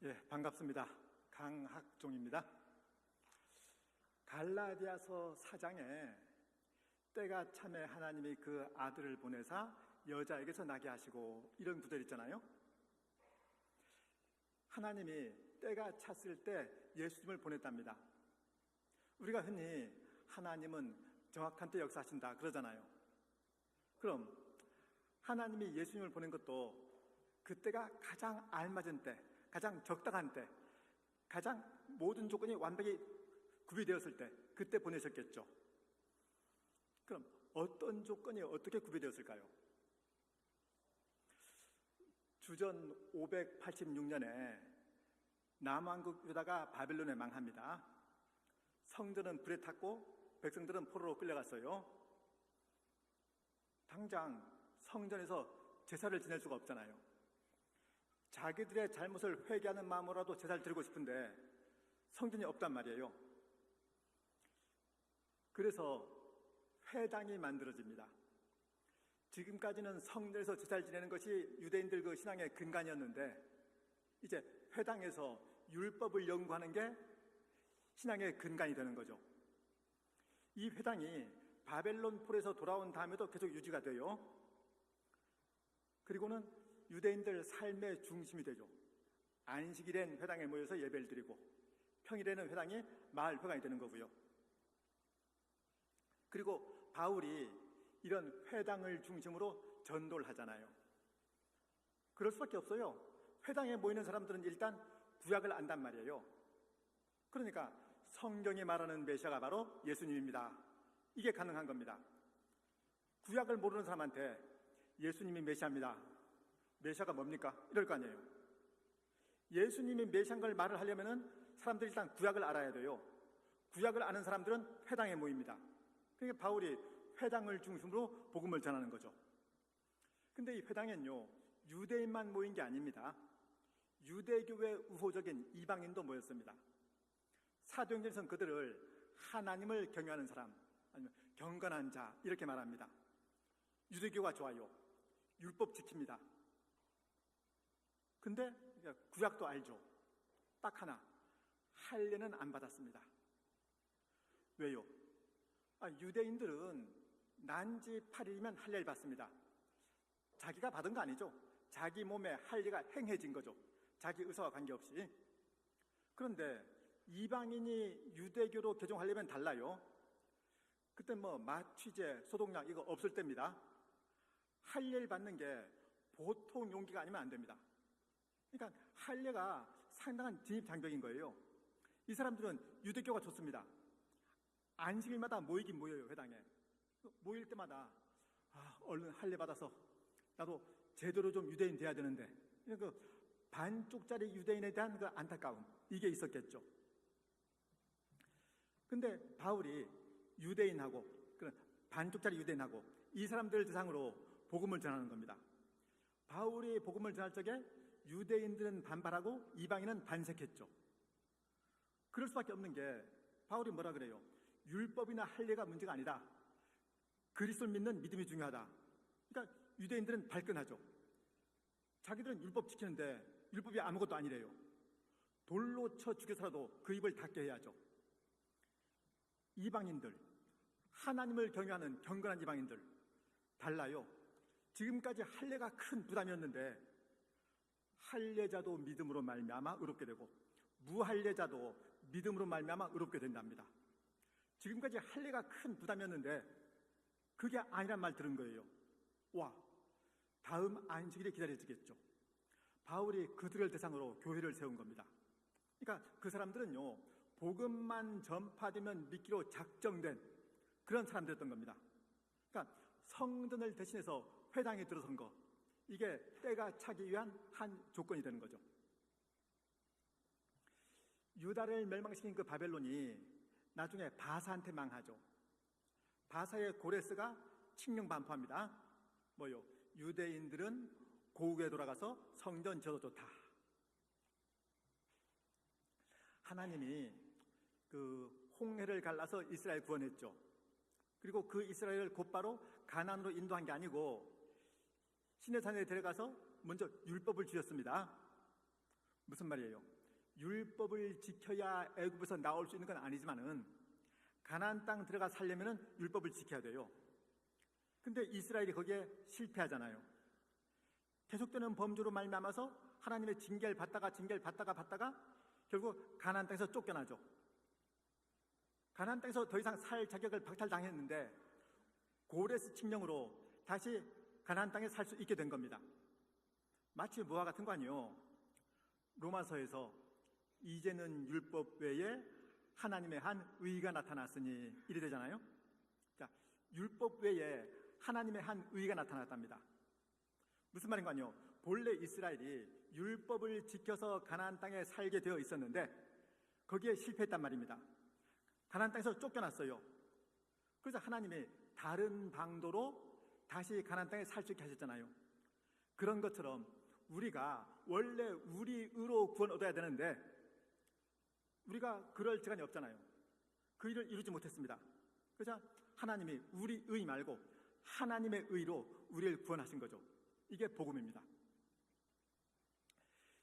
예, 반갑습니다. 강학종입니다. 갈라디아서 4장에 때가 참에 하나님이 그 아들을 보내사 여자에게서 나게 하시고 이런 구절 있잖아요. 하나님이 때가 찼을 때 예수님을 보냈답니다. 우리가 흔히 하나님은 정확한 때 역사하신다 그러잖아요. 그럼 하나님이 예수님을 보낸 것도 그때가 가장 알맞은 때, 가장 적당한 때, 가장 모든 조건이 완벽히 구비되었을 때, 그때 보내셨겠죠. 그럼 어떤 조건이 어떻게 구비되었을까요? 주전 586년에 남왕국 유다가 바벨론에 망합니다. 성전은 불에 탔고 백성들은 포로로 끌려갔어요. 당장 성전에서 제사를 지낼 수가 없잖아요. 자기들의 잘못을 회개하는 마음으로라도 제사를 드리고 싶은데 성전이 없단 말이에요. 그래서 회당이 만들어집니다. 지금까지는 성전에서 제사를 지내는 것이 유대인들 그 신앙의 근간이었는데 이제 회당에서 율법을 연구하는 게 신앙의 근간이 되는 거죠. 이 회당이 바벨론 폴에서 돌아온 다음에도 계속 유지가 돼요. 그리고는 유대인들 삶의 중심이 되죠. 안식일엔 회당에 모여서 예배를 드리고 평일에는 회당이 마을 회관이 되는 거고요. 그리고 바울이 이런 회당을 중심으로 전도를 하잖아요. 그럴 수밖에 없어요. 회당에 모이는 사람들은 일단 구약을 안단 말이에요. 그러니까 성경이 말하는 메시아가 바로 예수님입니다. 이게 가능한 겁니다. 구약을 모르는 사람한테 예수님이 메시아입니다. 메시아가 뭡니까? 이럴 거 아니에요. 예수님이 메시아인 걸 말을 하려면은 사람들이 일단 구약을 알아야 돼요. 구약을 아는 사람들은 회당에 모입니다. 그러니까 바울이 회당을 중심으로 복음을 전하는 거죠. 근데 이 회당엔요, 유대인만 모인 게 아닙니다. 유대교의 우호적인 이방인도 모였습니다. 사도행전에서는 그들을 하나님을 경외하는 사람, 아니면 경건한 자 이렇게 말합니다. 유대교가 좋아요. 율법 지킵니다. 근데 구약도 알죠. 딱 하나, 할례는 안 받았습니다. 왜요? 유대인들은 난지 8일이면 할례를 받습니다. 자기가 받은 거 아니죠. 자기 몸에 할례가 행해진 거죠. 자기 의사와 관계없이. 그런데 이방인이 유대교로 개종하려면 달라요. 그때 마취제, 소독약 이거 없을 때입니다. 할례를 받는 게 보통 용기가 아니면 안 됩니다. 그러니까 할례가 상당한 진입장벽인 거예요. 이 사람들은 유대교가 좋습니다. 안식일마다 모이긴 모여요. 회당에 모일 때마다 얼른 할례 받아서 나도 제대로 좀 유대인 돼야 되는데, 그 반쪽짜리 유대인에 대한 그 안타까움, 이게 있었겠죠. 근데 바울이 유대인하고 그런 반쪽짜리 유대인하고 이 사람들을 대상으로 복음을 전하는 겁니다. 바울이 복음을 전할 적에 유대인들은 반발하고 이방인은 반색했죠. 그럴 수밖에 없는 게 바울이 뭐라 그래요? 율법이나 할례가 문제가 아니다. 그리스도를 믿는 믿음이 중요하다. 그러니까 유대인들은 발끈하죠. 자기들은 율법 지키는데 율법이 아무것도 아니래요. 돌로 쳐 죽여서라도 그 입을 닫게 해야죠. 이방인들, 하나님을 경외하는 경건한 이방인들 달라요. 지금까지 할례가 큰 부담이었는데 할례자도 믿음으로 말미암아 의롭게 되고 무할례자도 믿음으로 말미암아 의롭게 된답니다. 지금까지 할례가 큰 부담이었는데 그게 아니란 말 들은 거예요. 와, 다음 안식일이 기다려지겠죠. 바울이 그들을 대상으로 교회를 세운 겁니다. 그러니까 그 사람들은요, 복음만 전파되면 믿기로 작정된 그런 사람들이었던 겁니다. 그러니까 성전을 대신해서 회당에 들어선 거, 이게 때가 차기 위한 한 조건이 되는 거죠. 유다를 멸망시킨 그 바벨론이 나중에 바사한테 망하죠. 바사의 고레스가 칙령 반포합니다. 뭐요? 유대인들은 고국에 돌아가서 성전 지어도 좋다. 하나님이 그 홍해를 갈라서 이스라엘 구원했죠. 그리고 그 이스라엘을 곧바로 가나안으로 인도한 게 아니고 시내산에 데려가서 먼저 율법을 주셨습니다. 무슨 무슨 말이에요? 율법을 지켜야 애굽에서 나올 수 있는 건 아니지만은 가나안 땅 들어가 살려면은 율법을 지켜야 돼요. 근데 이스라엘이 거기에 실패하잖아요. 계속되는 범죄로 말미암아서 하나님의 징계를 받다가 결국 가나안 땅에서 쫓겨나죠. 가나안 땅에서 더 이상 살 자격을 박탈당했는데 고레스 칙령으로 다시 가나안 땅에 살 수 있게 된 겁니다. 마치 뭐와 같은 거 아니에요? 로마서에서 이제는 율법 외에 하나님의 한 의가 나타났으니 이래 되잖아요. 자, 율법 외에 하나님의 한 의가 나타났답니다. 무슨 말인가 아니요? 본래 이스라엘이 율법을 지켜서 가나안 땅에 살게 되어 있었는데 거기에 실패했단 말입니다. 가나안 땅에서 쫓겨났어요. 그래서 하나님이 다른 방도로 다시 가나안 땅에 살 수 있게 하셨잖아요. 그런 것처럼 우리가 원래 우리 의로 구원 얻어야 되는데 우리가 그럴 시간이 없잖아요. 그 일을 이루지 못했습니다. 그래서 하나님이 우리 의 말고 하나님의 의로 우리를 구원하신 거죠. 이게 복음입니다.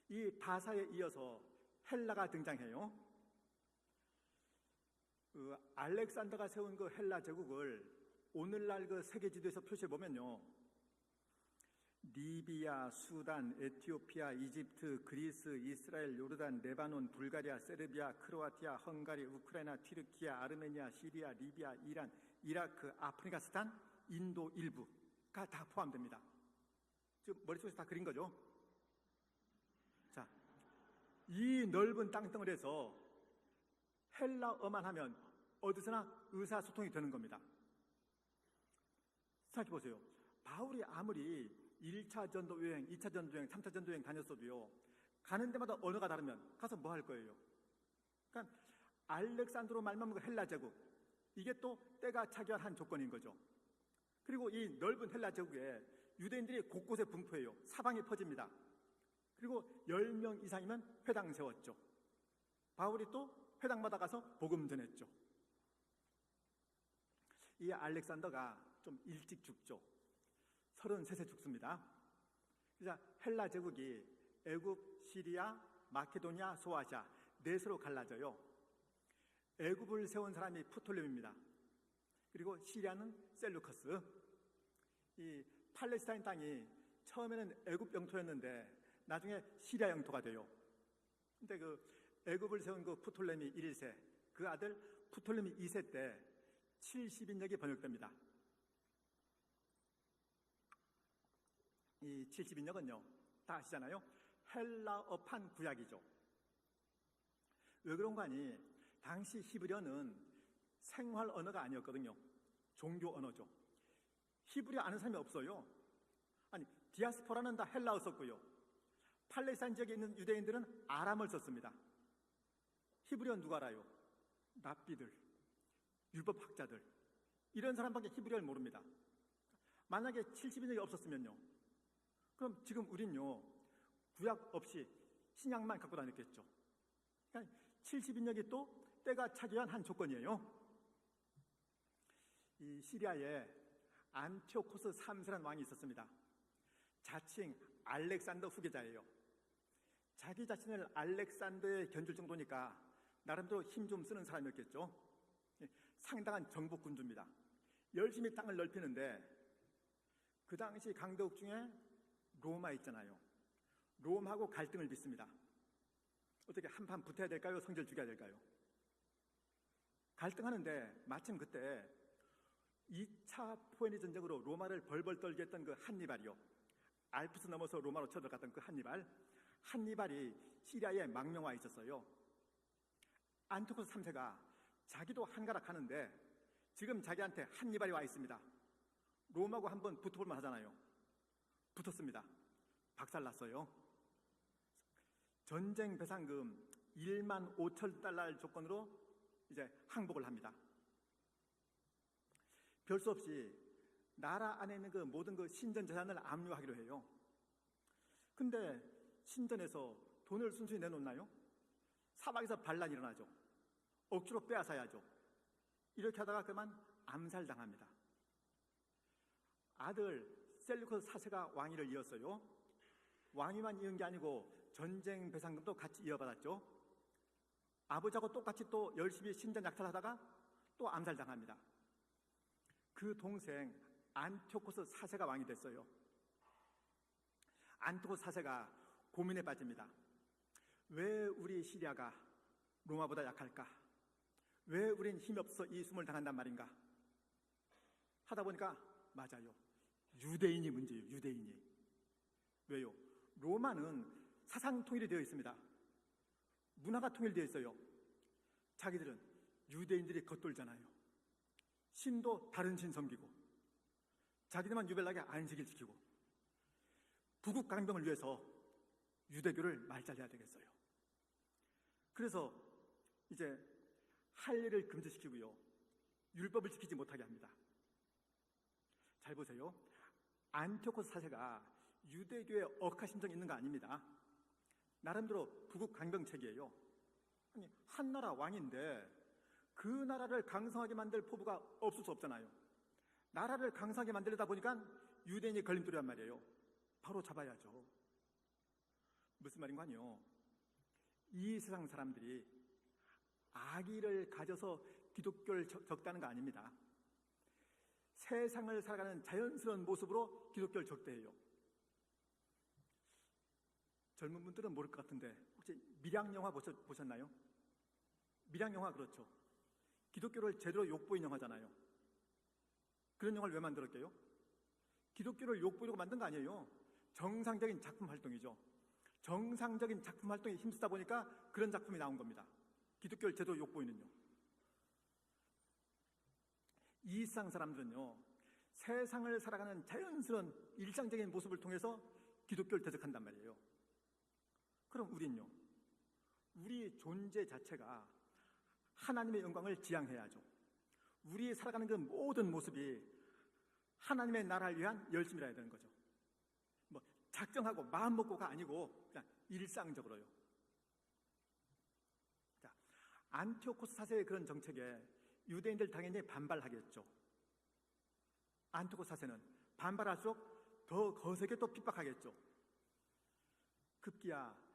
이 바사에 이어서 헬라가 등장해요. 그 알렉산더가 세운 그 헬라 제국을 오늘날 그 세계 지도에서 표시해 보면요, 리비아, 수단, 에티오피아, 이집트, 그리스, 이스라엘, 요르단, 레바논, 불가리아, 세르비아, 크로아티아, 헝가리, 우크라이나, 튀르키아, 아르메니아, 시리아, 리비아, 이란, 이라크, 아프가니스탄, 인도 일부가 다 포함됩니다. 지금 머릿속에서 다 그린 거죠. 자, 이 넓은 땅덩어리에서 헬라어만 하면 어디서나 의사소통이 되는 겁니다. 생각해 보세요. 바울이 아무리 1차 전도 여행, 2차 전도 여행, 3차 전도 여행 다녔어도요, 가는 데마다 언어가 다르면 가서 뭐 할 거예요? 그러니까 알렉산드로 말미암은 그 헬라 제국, 이게 또 때가 차기한 한 조건인 거죠. 그리고 이 넓은 헬라 제국에 유대인들이 곳곳에 분포해요. 사방에 퍼집니다. 그리고 10명 이상이면 회당 세웠죠. 바울이 또 회당마다 가서 복음 전했죠. 이 알렉산더가 좀 일찍 죽죠. 33세 죽습니다. 그래서 헬라 제국이 애굽, 시리아, 마케도니아, 소아시아 넷으로 갈라져요. 애굽을 세운 사람이 프톨레미입니다. 그리고 시리아는 셀루커스. 이 팔레스타인 땅이 처음에는 애굽 영토였는데 나중에 시리아 영토가 돼요. 근데 그 애굽을 세운 그 프톨레미 1세, 그 아들 프톨레미 2세 때 70인역이 번역됩니다. 이 70인역은요, 다 아시잖아요. 헬라어판 구약이죠. 왜 그런 거 아니? 당시 히브리어는 생활 언어가 아니었거든요. 종교 언어죠. 히브리어 아는 사람이 없어요. 아니, 디아스포라는 다 헬라어 썼고요. 팔레스타인 지역에 있는 유대인들은 아람을 썼습니다. 히브리어 누가 알아요? 랍비들, 율법학자들, 이런 사람밖에 히브리어를 모릅니다. 만약에 70인역이 없었으면요, 그럼 지금 우린요, 구약 없이 신약만 갖고 다녔겠죠. 그러니까 70인역이 또 때가 차기한 한 조건이에요. 이 시리아에 안티오코스 3세라는 왕이 있었습니다. 자칭 알렉산더 후계자예요. 자기 자신을 알렉산더에 견줄 정도니까 나름대로 힘 좀 쓰는 사람이었겠죠. 상당한 정복군주입니다. 열심히 땅을 넓히는데 그 당시 강대국 중에 로마 있잖아요. 롬하고 갈등을 빚습니다. 어떻게 한판 붙어야 될까요? 성질 죽여야 될까요? 갈등하는데 마침 그때 2차 포에니 전쟁으로 로마를 벌벌 떨게 했던 그 한니발이요, 알프스 넘어서 로마로 쳐들어갔던 그 한니발이 시리아에 망명와 있었어요. 안티오코스 3세가 자기도 한가락하는데 지금 자기한테 한니발이 와 있습니다. 로마하고 한번 붙어볼만 하잖아요. 붙었습니다. 박살났어요. 전쟁 배상금 1만 5천 달러 조건으로 이제 항복을 합니다. 별 수 없이 나라 안에 있는 그 모든 그 신전 재산을 압류하기로 해요. 근데 신전에서 돈을 순순히 내놓나요? 사막에서 반란이 일어나죠. 억지로 빼앗아야죠. 이렇게 하다가 그만 암살당합니다. 아들 셀루커스 4세가 왕위를 이었어요. 왕위만 이은 게 아니고 전쟁 배상금도 같이 이어받았죠. 아버지하고 똑같이 또 열심히 신전 약탈하다가 또 암살당합니다. 그 동생 안티오코스 4세가 왕이 됐어요. 안티오코스 4세가 고민에 빠집니다. 왜 우리 시리아가 로마보다 약할까? 왜 우린 힘이 없어 이 숨을 당한단 말인가? 하다 보니까 맞아요. 유대인이 문제예요. 유대인이. 왜요? 로마는 사상 통일이 되어 있습니다. 문화가 통일되어 있어요. 자기들은 유대인들이 겉돌잖아요. 신도 다른 신 섬기고 자기들만 유별나게 안식일 지키고 부국 강병을 위해서 유대교를 말살해야 되겠어요. 그래서 이제 할 일을 금지시키고요. 율법을 지키지 못하게 합니다. 잘 보세요. 안티오코스 4세가 유대교에 억하심정이 있는 거 아닙니다. 나름대로 부국 강병책이에요. 아니, 한 나라 왕인데 그 나라를 강성하게 만들 포부가 없을 수 없잖아요. 나라를 강성하게 만들려다 보니까 유대인이 걸림돌이란 말이에요. 바로 잡아야죠. 무슨 말인가요? 이 세상 사람들이 악의를 가져서 기독교를 적다는 거 아닙니다. 세상을 살아가는 자연스러운 모습으로 기독교를 적대해요. 젊은 분들은 모를 것 같은데 혹시 밀양영화 보셨나요? 밀양영화 그렇죠. 기독교를 제대로 욕보인 영화잖아요. 그런 영화를 왜 만들었게요? 기독교를 욕보이려고 만든 거 아니에요. 정상적인 작품 활동이죠. 정상적인 작품 활동에 힘쓰다 보니까 그런 작품이 나온 겁니다. 기독교를 제대로 욕보이는요. 이 세상 사람들은요, 세상을 살아가는 자연스러운 일상적인 모습을 통해서 기독교를 대적한단 말이에요. 그럼 우린요, 우리 존재 자체가 하나님의 영광을 지향해야죠. 우리 살아가는 그 모든 모습이 하나님의 나라를 위한 열심이라 해야 되는 거죠. 뭐 작정하고 마음 먹고가 아니고 그냥 일상적으로요. 자, 안티오코스 4세의 그런 정책에 유대인들 당연히 반발하겠죠. 안티오코스 4세는 반발할수록 더 거세게 또 핍박하겠죠. 급기야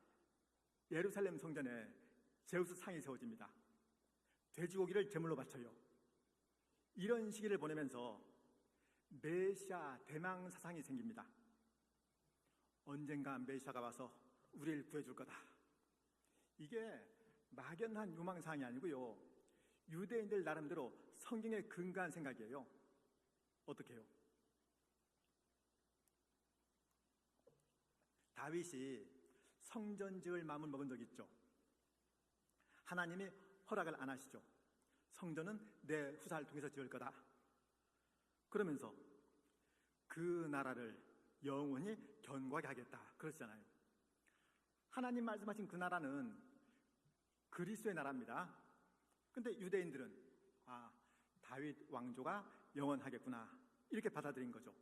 예루살렘 성전에 제우스 상이 세워집니다. 돼지고기를 제물로 바쳐요. 이런 시기를 보내면서 메시아 대망 사상이 생깁니다. 언젠가 메시아가 와서 우리를 구해줄 거다. 이게 막연한 유망사항이 아니고요. 유대인들 나름대로 성경에 근거한 생각이에요. 어떻게 해요? 다윗이 성전 지을 마음을 먹은 적 있죠. 하나님이 허락을 안 하시죠. 성전은 내 후사를 통해서 지을 거다. 그러면서 그 나라를 영원히 견고하게 하겠다. 그러시잖아요. 하나님 말씀하신 그 나라는 그리스도의 나라입니다. 근데 유대인들은 다윗 왕조가 영원하겠구나 이렇게 받아들인 거죠.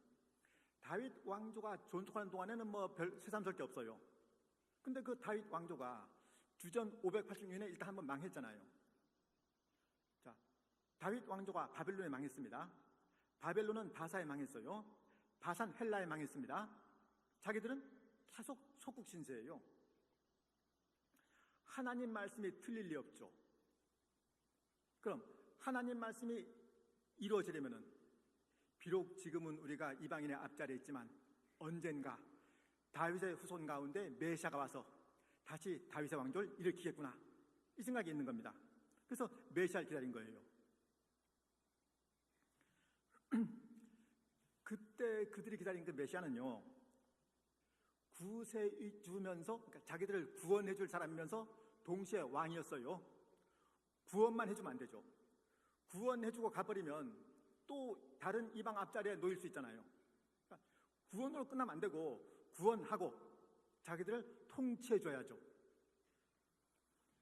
다윗 왕조가 존속하는 동안에는 뭐 별 새삼스러울 게 없어요. 근데 그 다윗 왕조가 주전 586년에 일단 한번 망했잖아요. 자, 다윗 왕조가 바벨론에 망했습니다. 바벨론은 바사에 망했어요. 바산 헬라에 망했습니다. 자기들은 계속 속국 신세예요. 하나님 말씀이 틀릴 리 없죠. 그럼 하나님 말씀이 이루어지려면은 비록 지금은 우리가 이방인의 앞자리에 있지만 언젠가 다윗의 후손 가운데 메시아가 와서 다시 다윗의 왕조를 일으키겠구나 이 생각이 있는 겁니다. 그래서 메시아를 기다린 거예요. 그때 그들이 기다린 그 메시아는요, 구세주면서 그러니까 자기들을 구원해 줄 사람이면서 동시에 왕이었어요. 구원만 해주면 안 되죠. 구원해주고 가버리면 또 다른 이방 앞자리에 놓일 수 있잖아요. 그러니까 구원으로 끝나면 안 되고 구원하고 자기들을 통치해줘야죠.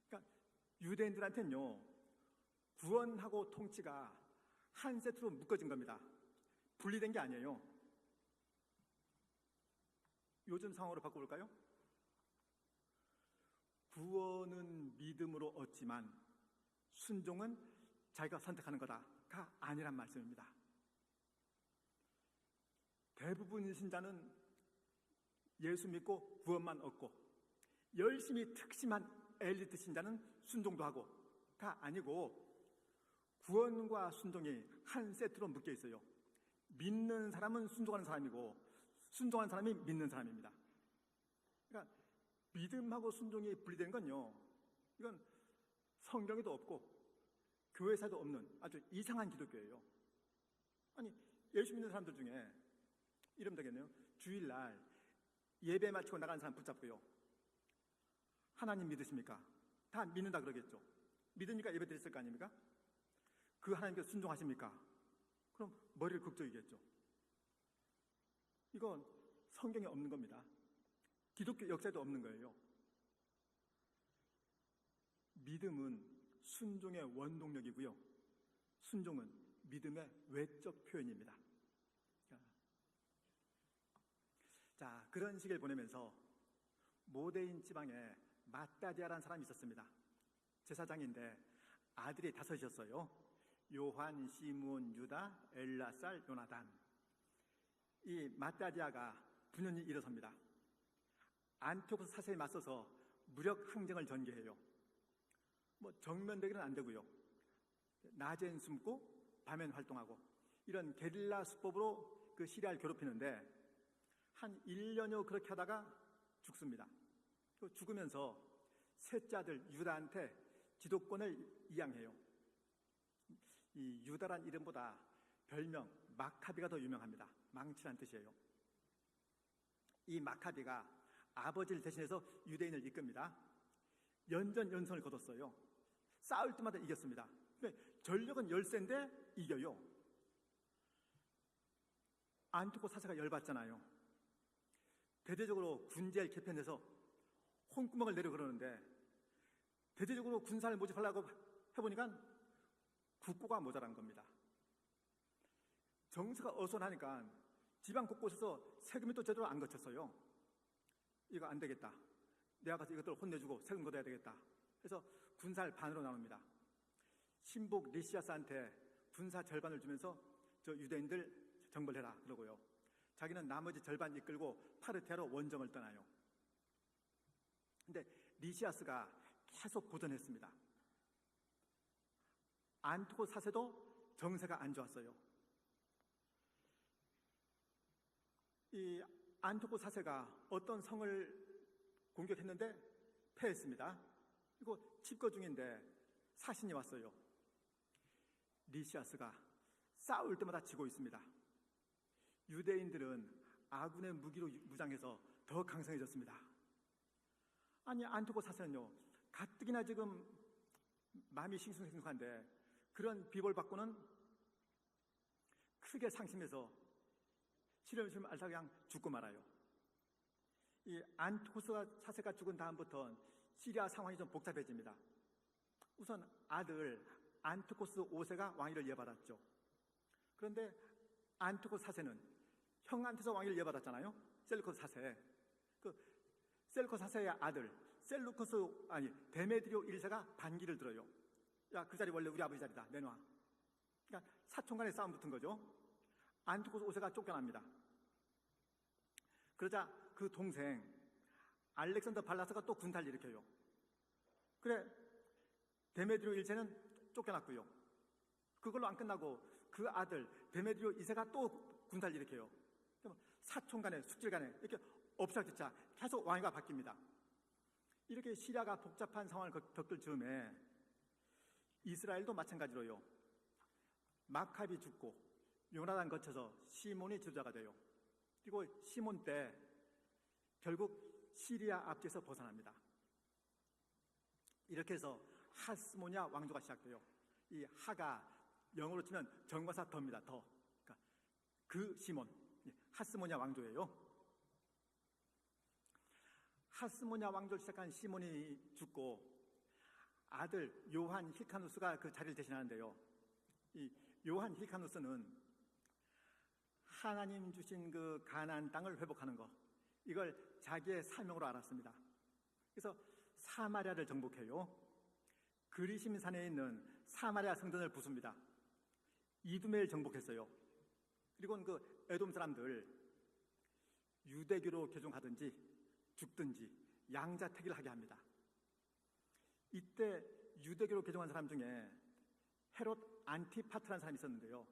그러니까 유대인들한테는요, 구원하고 통치가 한 세트로 묶어진 겁니다. 분리된 게 아니에요. 요즘 상황으로 바꿔볼까요? 구원은 믿음으로 얻지만 순종은 자기가 선택하는 거다가 아니란 말씀입니다. 대부분 신자는 예수 믿고 구원만 얻고 열심히 특심한 엘리트 신자는 순종도 하고 다 아니고 구원과 순종이 한 세트로 묶여 있어요. 믿는 사람은 순종하는 사람이고 순종하는 사람이 믿는 사람입니다. 그러니까 믿음하고 순종이 분리된 건요, 이건 성경에도 없고 교회사도 없는 아주 이상한 기독교예요. 아니, 예수 믿는 사람들 중에 이러면 되겠네요. 주일날 예배 마치고 나가는 사람 붙잡고요, 하나님 믿으십니까? 다 믿는다 그러겠죠. 믿으니까 예배 드렸을 거 아닙니까? 그 하나님께 순종하십니까? 그럼 머리를 긁적이겠죠. 이건 성경에 없는 겁니다. 기독교 역사에도 없는 거예요. 믿음은 순종의 원동력이고요, 순종은 믿음의 외적 표현입니다. 자, 그런 시기를 보내면서 모데인 지방에 마따디아라는 사람이 있었습니다. 제사장인데 아들이 5이었어요. 요한, 시므온, 유다, 엘라살, 요나단. 이 마따디아가 분연히 일어섭니다. 안티오코스 사세에 맞서서 무력 항쟁을 전개해요. 정면 대결은 안 되고요, 낮엔 숨고 밤엔 활동하고 이런 게릴라 수법으로 그 시리아를 괴롭히는데 한 1년여 그렇게 하다가 죽습니다. 죽으면서 셋째 아들 유다한테 지도권을 이양해요. 이 유다란 이름보다 별명 마카비가 더 유명합니다. 망치란 뜻이에요. 이 마카비가 아버지를 대신해서 유대인을 이끕니다. 연전연승을 거뒀어요. 싸울 때마다 이겼습니다. 전력은 열세인데 이겨요. 안티오코스 사세가 열받잖아요. 대대적으로 군제를 개편해서 홍구멍을 내려 그러는데 대대적으로 군사를 모집하려고 해보니까 국고가 모자란 겁니다. 정세가 어수선하니까 지방 곳곳에서 세금이 또 제대로 안 거쳤어요. 이거 안 되겠다, 내가 가서 이것들 혼내주고 세금 걷어야 되겠다 해서 군사를 반으로 나눕니다. 신복 리시아스한테 군사 절반을 주면서 저 유대인들 정벌해라 그러고요, 자기는 나머지 절반 이끌고 파르테아로 원정을 떠나요. 근데 리시아스가 계속 고전했습니다. 안티오코스 사세도 정세가 안 좋았어요. 이 안티오코스 사세가 어떤 성을 공격했는데 패했습니다. 그리고 집거 중인데 사신이 왔어요. 리시아스가 싸울 때마다 지고 있습니다. 유대인들은 아군의 무기로 무장해서 더 강성해졌습니다. 아니, 안티오코스 사세는요, 가뜩이나 지금 마음이 싱숭생숭한데 그런 비벌 받고는 크게 상심해서 시름시름 앓다가 그냥 죽고 말아요. 이 안티오코스 사세가 죽은 다음부터 시리아 상황이 좀 복잡해집니다. 우선 아들 안티오코스 5세가 왕위를 이어받았죠. 그런데 안티오코스 사세는 형한테서 왕위를 이어받았잖아요. 셀루커스 사세. 그 셀루커스 사세의 아들 데메드리오 1세가 반기를 들어요. 야, 그 자리 원래 우리 아버지 자리다, 내놔. 그러니까 사촌 간의 싸움 붙은 거죠. 안티오코스 5세가 쫓겨납니다. 그러자 그 동생 알렉산더 발라스가 또 군사를 일으켜요. 그래, 데메드리오 1세는 쫓겨났고요. 그걸로 안 끝나고 그 아들 데메드리오 2세가 또 군사를 일으켜요. 사촌 간에 숙질 간에 이렇게 엎치락뒤치락 계속 왕위가 바뀝니다. 이렇게 시리아가 복잡한 상황을 겪을 즈음에 이스라엘도 마찬가지로요, 마카비 죽고 요나단 거쳐서 시몬이 지도자가 돼요. 그리고 시몬 때 결국 시리아 압제에서 벗어납니다. 이렇게 해서 하스모니아 왕조가 시작돼요. 이 하가 영어로 치면 정과사 더입니다. 더. 그러니까 그 시몬, 하스모니아 왕조예요. 하스모니아 왕조를 시작한 시몬이 죽고 아들 요한 힐카누스가 그 자리를 대신하는데요, 이 요한 힐카누스는 하나님 주신 그 가나안 땅을 회복하는 것, 이걸 자기의 사명으로 알았습니다. 그래서 사마리아를 정복해요. 그리심 산에 있는 사마리아 성전을 부숩니다. 이두메를 정복했어요. 그리고는 그 에돔 사람들 유대교로 개종하든지 죽든지 양자택일을 하게 합니다. 이때 유대교로 개종한 사람 중에 헤롯 안티파터라는 사람이 있었는데요.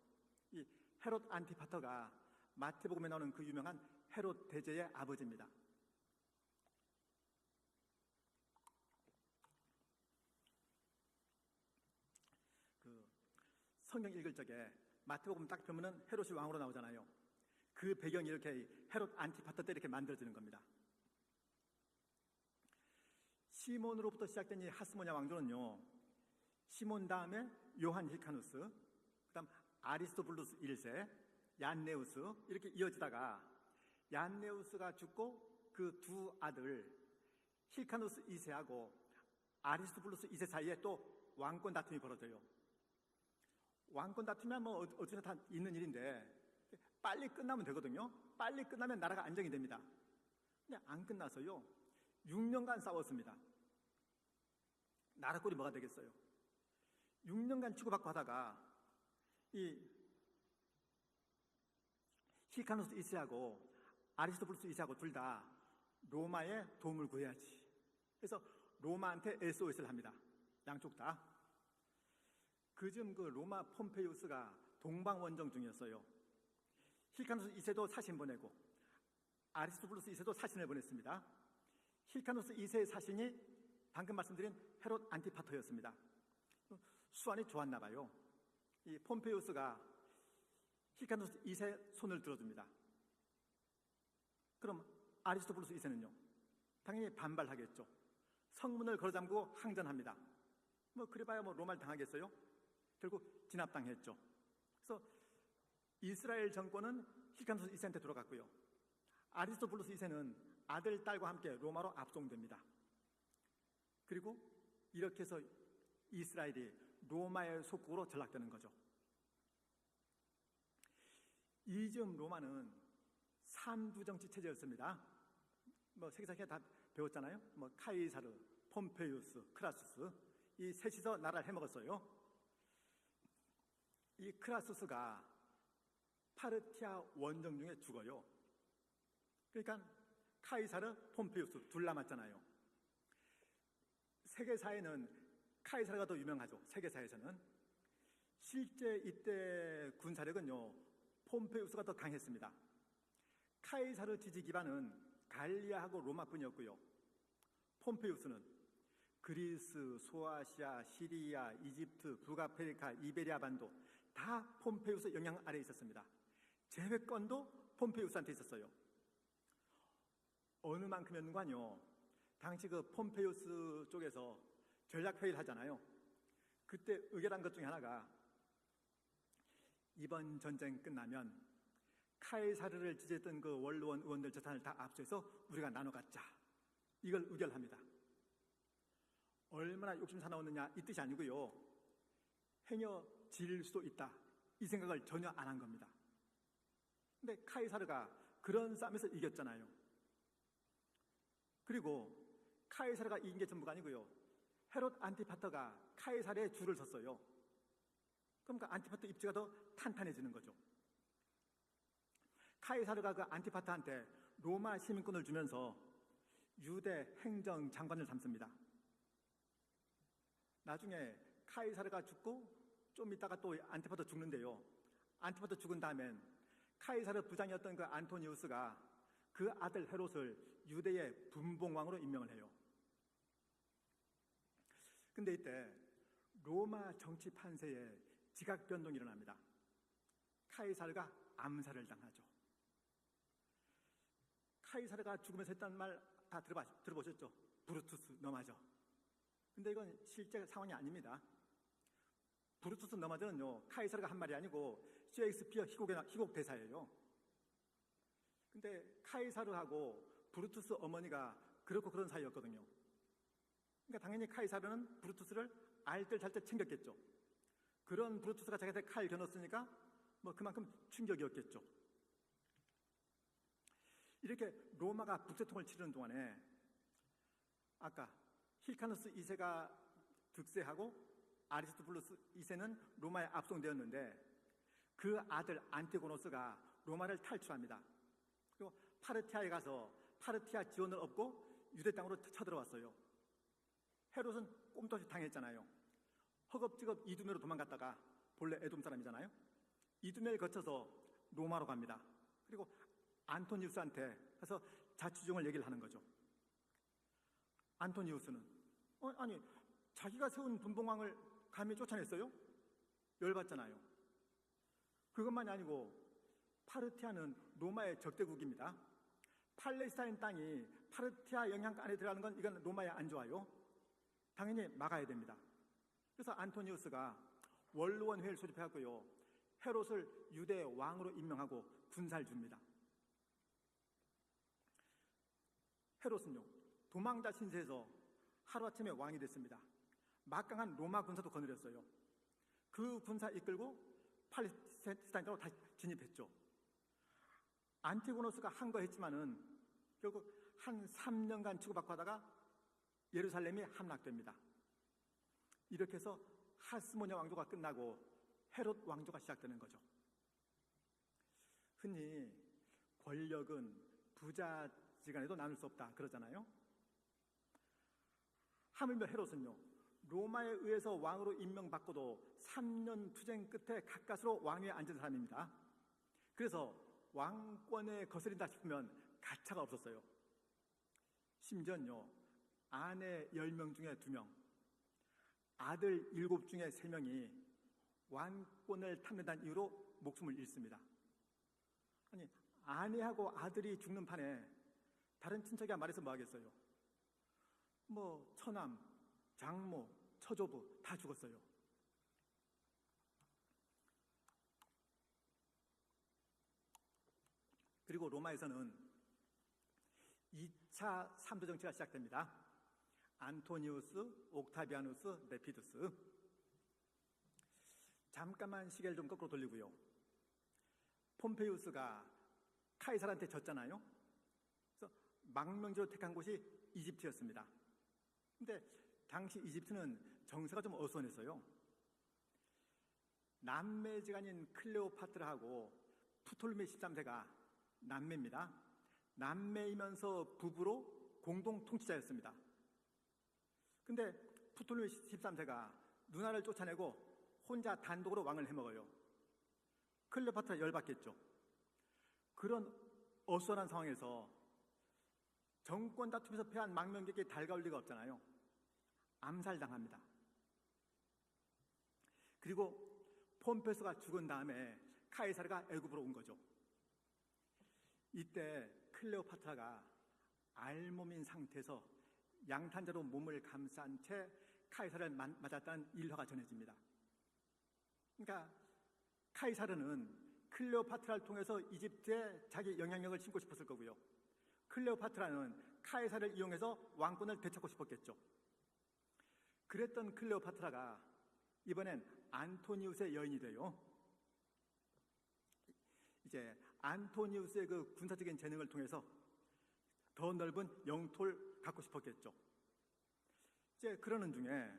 이 헤롯 안티파터가 마태복음에 나오는 그 유명한 헤롯 대제의 아버지입니다. 성경 읽을 적에 마태복음 딱 펴면은 헤롯이 왕으로 나오잖아요. 그 배경이 이렇게 헤롯 안티파터 때 이렇게 만들어지는 겁니다. 시몬으로부터 시작된 이 하스모니아 왕조는요, 시몬 다음에 요한 힐카누스, 그 다음 아리스토블루스 1세, 얀네우스 이렇게 이어지다가 얀네우스가 죽고 그 두 아들 힐카누스 2세하고 아리스토블루스 2세 사이에 또 왕권 다툼이 벌어져요. 왕권 다투면 뭐 어쩌나 다 있는 일인데 빨리 끝나면 되거든요. 빨리 끝나면 나라가 안정이 됩니다. 근데 안 끝나서요 6년간 싸웠습니다. 나라 꼴이 뭐가 되겠어요? 6년간 치고받고 하다가 이 히카누스 2세하고 아리스토블루스 2세하고 둘 다 로마의 도움을 구해야지. 그래서 로마한테 SOS를 합니다. 양쪽 다. 그즈음 그 로마 폼페이우스가 동방원정 중이었어요. 힐카누스 2세도 사신 보내고 아리스토블루스 2세도 사신을 보냈습니다. 힐카누스 2세의 사신이 방금 말씀드린 헤롯 안티파터였습니다. 수완이 좋았나 봐요. 이 폼페이우스가 힐카누스 2세 손을 들어줍니다. 그럼 아리스토블루스 2세는요? 당연히 반발하겠죠. 성문을 걸어잠그고 항전합니다. 뭐 그래봐야 뭐 로마를 당하겠어요? 결국 진압당했죠. 그래서 이스라엘 정권은 힐카누스 2세한테 돌아갔고요. 아리스토블루스 2세는 아들, 딸과 함께 로마로 압송됩니다. 그리고 이렇게 해서 이스라엘이 로마의 속국으로 전락되는 거죠. 이즈음 로마는 삼두정치 체제였습니다. 뭐 세계사에 다 배웠잖아요. 뭐 카이사르, 폼페이우스, 크라수스 이 셋이서 나라를 해먹었어요. 이 크라수스가 파르티아 원정 중에 죽어요. 그러니까 카이사르, 폼페이우스 둘 남았잖아요. 세계사에는 카이사르가 더 유명하죠. 세계사에서는. 실제 이때 군사력은요 폼페이우스가 더 강했습니다. 카이사르 지지 기반은 갈리아하고 로마뿐이었고요. 폼페이우스는 그리스, 소아시아, 시리아, 이집트, 북아프리카, 이베리아 반도 다 폼페이우스 영향 아래에 있었습니다. 제회권도 폼페이우스한테 있었어요. 어느 만큼이었는가요? 당시 그 폼페이우스 쪽에서 전략회의를 하잖아요. 그때 의결한 것 중에 하나가 이번 전쟁 끝나면 카이사르를 지지했던 그 원로원 의원들 재산을 다 압수해서 우리가 나눠 갖자. 이걸 의결합니다. 얼마나 욕심 사나웠느냐 이 뜻이 아니고요. 행여질 수도 있다. 이 생각을 전혀 안 한 겁니다. 근데 카이사르가 그런 싸움에서 이겼잖아요. 그리고 카이사르가 이긴 게 전부가 아니고요. 헤롯 안티파터가 카이사르의 줄을 섰어요. 그러니까 안티파터 입지가 더 탄탄해지는 거죠. 카이사르가 그 안티파터한테 로마 시민권을 주면서 유대 행정장관을 삼습니다. 나중에 카이사르가 죽고 좀 있다가 또 안티파터 죽는데요. 안티파터 죽은 다음엔 카이사르 부장이었던 그 안토니우스가 그 아들 헤롯을 유대의 분봉왕으로 임명을 해요. 근데 이때 로마 정치 판세에 지각 변동이 일어납니다. 카이사르가 암살을 당하죠. 카이사르가 죽으면서 했던 말 다 들어보셨죠? 브루투스 너 맞아. 근데 이건 실제 상황이 아닙니다. 브루투스 너 맞아는요 카이사르가 한 말이 아니고 셰익스피어 희곡 대사예요. 근데 카이사르하고 브루투스 어머니가 그렇고 그런 사이였거든요. 그러니까 당연히 카이사르는 브루투스를 알뜰살뜰 챙겼겠죠. 그런 브루투스가 자기한테 칼 겨눴으니까 뭐 그만큼 충격이었겠죠. 이렇게 로마가 북새통을 치르는 동안에 아까 힐카누스 2세가 득세하고 아리스토블루스 2세는 로마에 압송되었는데 그 아들 안티고노스가 로마를 탈출합니다. 그리고 파르티아에 가서 파르티아 지원을 얻고 유대 땅으로 쳐들어왔어요. 헤롯은 꼼짝없이 당했잖아요. 허겁지겁 이두메로 도망갔다가 본래 에돔 사람이잖아요. 이두메를 거쳐서 로마로 갑니다. 그리고 안토니우스한테 가서 자취중을 얘기를 하는 거죠. 안토니우스는 아니 자기가 세운 분봉왕을 감히 쫓아냈어요? 열받잖아요. 그것만이 아니고 파르티아는 로마의 적대국입니다. 팔레스타인 땅이 파르티아 영향 안에 들어가는 건 이건 로마에 안 좋아요. 당연히 막아야 됩니다. 그래서 안토니우스가 원로원 회의를 소집해갖고요, 헤롯을 유대 왕으로 임명하고 군사를 줍니다. 헤롯은요, 도망자 신세에서 하루아침에 왕이 됐습니다. 막강한 로마 군사도 거느렸어요. 그 군사 이끌고 팔레스타인 땅으로 다시 진입했죠. 안티고노스가 한 거 했지만은 결국 한 3년간 치고받고 하다가 예루살렘이 함락됩니다. 이렇게 해서 하스모니아 왕조가 끝나고 헤롯 왕조가 시작되는 거죠. 흔히 권력은 부자지간에도 나눌 수 없다 그러잖아요. 하물며 헤롯은요, 로마에 의해서 왕으로 임명받고도 3년 투쟁 끝에 가까스로 왕위에 앉은 사람입니다. 그래서 왕권에 거스린다 싶으면 가차가 없었어요. 심지어는요, 아내 10명 중에 2명, 아들 7 중에 3명이 왕권을 탐내다는 이유로 목숨을 잃습니다. 아니, 아내하고 아들이 죽는 판에 다른 친척이 말해서 뭐 하겠어요? 뭐 처남, 장모, 처조부 다 죽었어요. 그리고 로마에서는 2차 3도 정치가 시작됩니다. 안토니우스, 옥타비아누스, 레피두스. 잠깐만 시계를 좀 거꾸로 돌리고요. 폼페이우스가 카이사르한테 졌잖아요. 그래서 망명지로 택한 곳이 이집트였습니다. 근데 당시 이집트는 정세가 좀 어수선했어요. 남매지간인 클레오파트라하고 프톨메 13세가 남매입니다. 남매이면서 부부로 공동 통치자였습니다. 근데 프톨메 13세가 누나를 쫓아내고 혼자 단독으로 왕을 해먹어요. 클레오파트라 열받겠죠. 그런 어수선한 상황에서 정권 다툼에서 패한 망명객이 달가울 리가 없잖아요. 암살당합니다. 그리고 폼페이우스가 죽은 다음에 카이사르가 애굽으로 온 거죠. 이때 클레오파트라가 알몸인 상태에서 양탄자로 몸을 감싼 채 카이사르를 맞았다는 일화가 전해집니다. 그러니까 카이사르는 클레오파트라를 통해서 이집트에 자기 영향력을 심고 싶었을 거고요. 클레오파트라는 카이사르를 이용해서 왕권을 되찾고 싶었겠죠. 그랬던 클레오파트라가 이번엔 안토니우스의 여인이 돼요. 이제 안토니우스의 그 군사적인 재능을 통해서 더 넓은 영토를 갖고 싶었겠죠. 이제 그러는 중에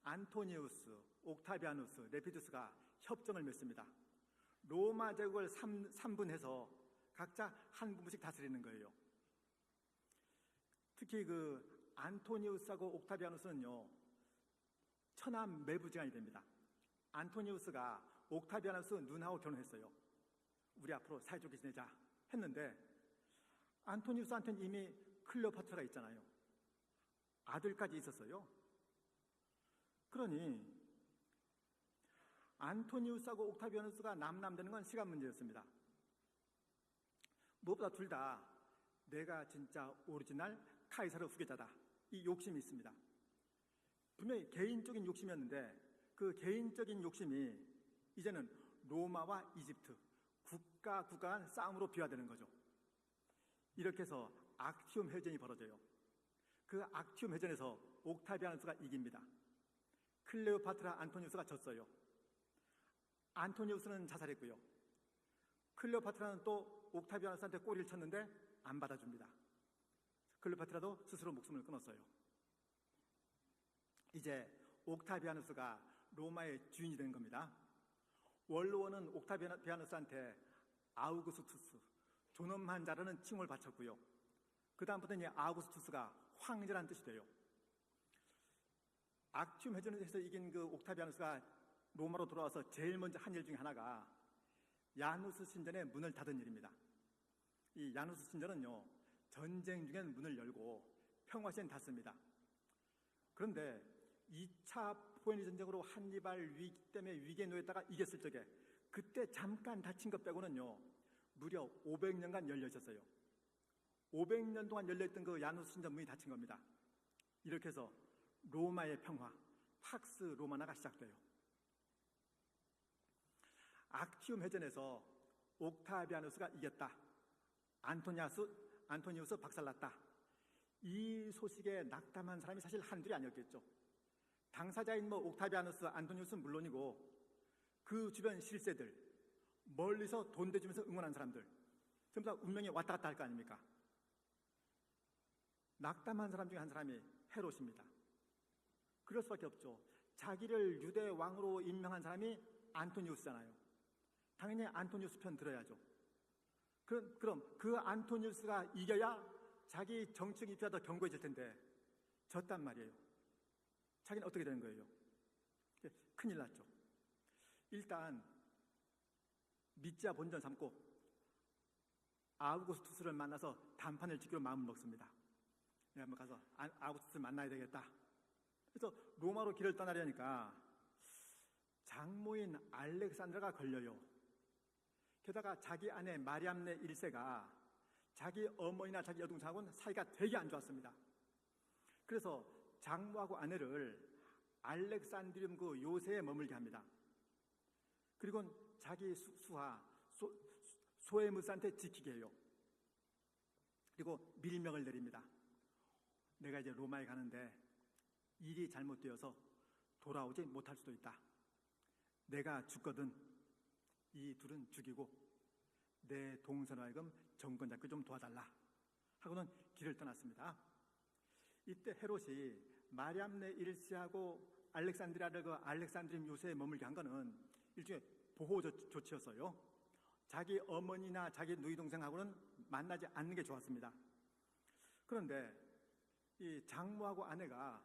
안토니우스, 옥타비아누스, 레피두스가 협정을 맺습니다. 로마 제국을 3분해서 각자 한 부분씩 다스리는 거예요. 특히 그 안토니우스하고 옥타비아누스는요, 처남 매부지간이 됩니다. 안토니우스가 옥타비아누스 누나하고 결혼했어요. 우리 앞으로 사이좋게 지내자 했는데 안토니우스한테는 이미 클레오파트라가 있잖아요. 아들까지 있었어요. 그러니 안토니우스하고 옥타비아누스가 남남되는 건 시간 문제였습니다. 무엇보다 둘 다 내가 진짜 오리지널 카이사르 후계자다, 이 욕심이 있습니다. 분명히 개인적인 욕심이었는데 그 개인적인 욕심이 이제는 로마와 이집트, 국가 간 싸움으로 비화되는 거죠. 이렇게 해서 악티움 해전이 벌어져요. 그 악티움 해전에서 옥타비아누스가 이깁니다. 클레오파트라 안토니우스가 졌어요. 안토니우스는 자살했고요. 클레오파트라는 또 옥타비아누스한테 꼬리를 쳤는데 안 받아줍니다. 클레오파트라도 스스로 목숨을 끊었어요. 이제 옥타비아누스가 로마의 주인이 된 겁니다. 원로원은 옥타비아누스한테 아우구스투스, 존엄한 자라는 칭호를 바쳤고요. 그 다음부터는 아우구스투스가 황제라는 뜻이 돼요. 악티움 회전에서 이긴 그 옥타비아누스가 로마로 돌아와서 제일 먼저 한 일 중에 하나가 야누스 신전의 문을 닫은 일입니다. 이 야누스 신전은요, 전쟁 중엔 문을 열고 평화 시엔 닫습니다. 그런데 2차 포에니 전쟁으로 한니발 위기 때문에 위기에 놓였다가 이겼을 적에 그때 잠깐 닫힌 것 빼고는요, 무려 500년간 열려 있었어요. 500년 동안 열려있던 그 야누스 신전 문이 닫힌 겁니다. 이렇게 해서 로마의 평화, 팍스 로마나가 시작돼요. 악티움 회전에서 옥타비아누스가 이겼다. 안토니우스 박살났다. 이 소식에 낙담한 사람이 사실 한둘이 아니었겠죠. 당사자인 옥타비아누스, 안토니우스는 물론이고 그 주변 실세들, 멀리서 돈 대주면서 응원한 사람들, 전부 다 운명이 왔다 갔다 할 거 아닙니까? 낙담한 사람 중에 한 사람이 헤롯입니다. 그럴 수밖에 없죠. 자기를 유대 왕으로 임명한 사람이 안토니우스잖아요. 당연히 안토니우스 편 들어야죠. 그럼 그 안토니우스가 이겨야 자기 정책 입지가 더 견고해질 텐데 졌단 말이에요. 자기는 어떻게 되는 거예요? 큰일 났죠. 일단 미지아 본전 삼고 아우구스투스를 만나서 담판을 짓기로 마음을 먹습니다. 내가 한번 가서 아우구스투스를 만나야 되겠다. 그래서 로마로 길을 떠나려니까 장모인 알렉산드라가 걸려요. 게다가 자기 아내 마리암네 1세가 자기 어머니나 자기 여동생하고는 사이가 되게 안 좋았습니다. 그래서 장모하고 아내를 알렉산드리움 그 요새에 머물게 합니다. 그리고 자기 수하 소에무스한테 지키게 해요. 그리고 밀명을 내립니다. 내가 이제 로마에 가는데 일이 잘못되어서 돌아오지 못할 수도 있다. 내가 죽거든 이 둘은 죽이고 내 동생으로 하여금 정권 잡기 좀 도와달라 하고는 길을 떠났습니다. 이때 헤롯이 마리암네 1세하고 알렉산드리아를 그 알렉산드림 요새에 머물게 한 거는 일종의 보호 조치였어요. 자기 어머니나 자기 누이 동생하고는 만나지 않는 게 좋았습니다. 그런데 이 장모하고 아내가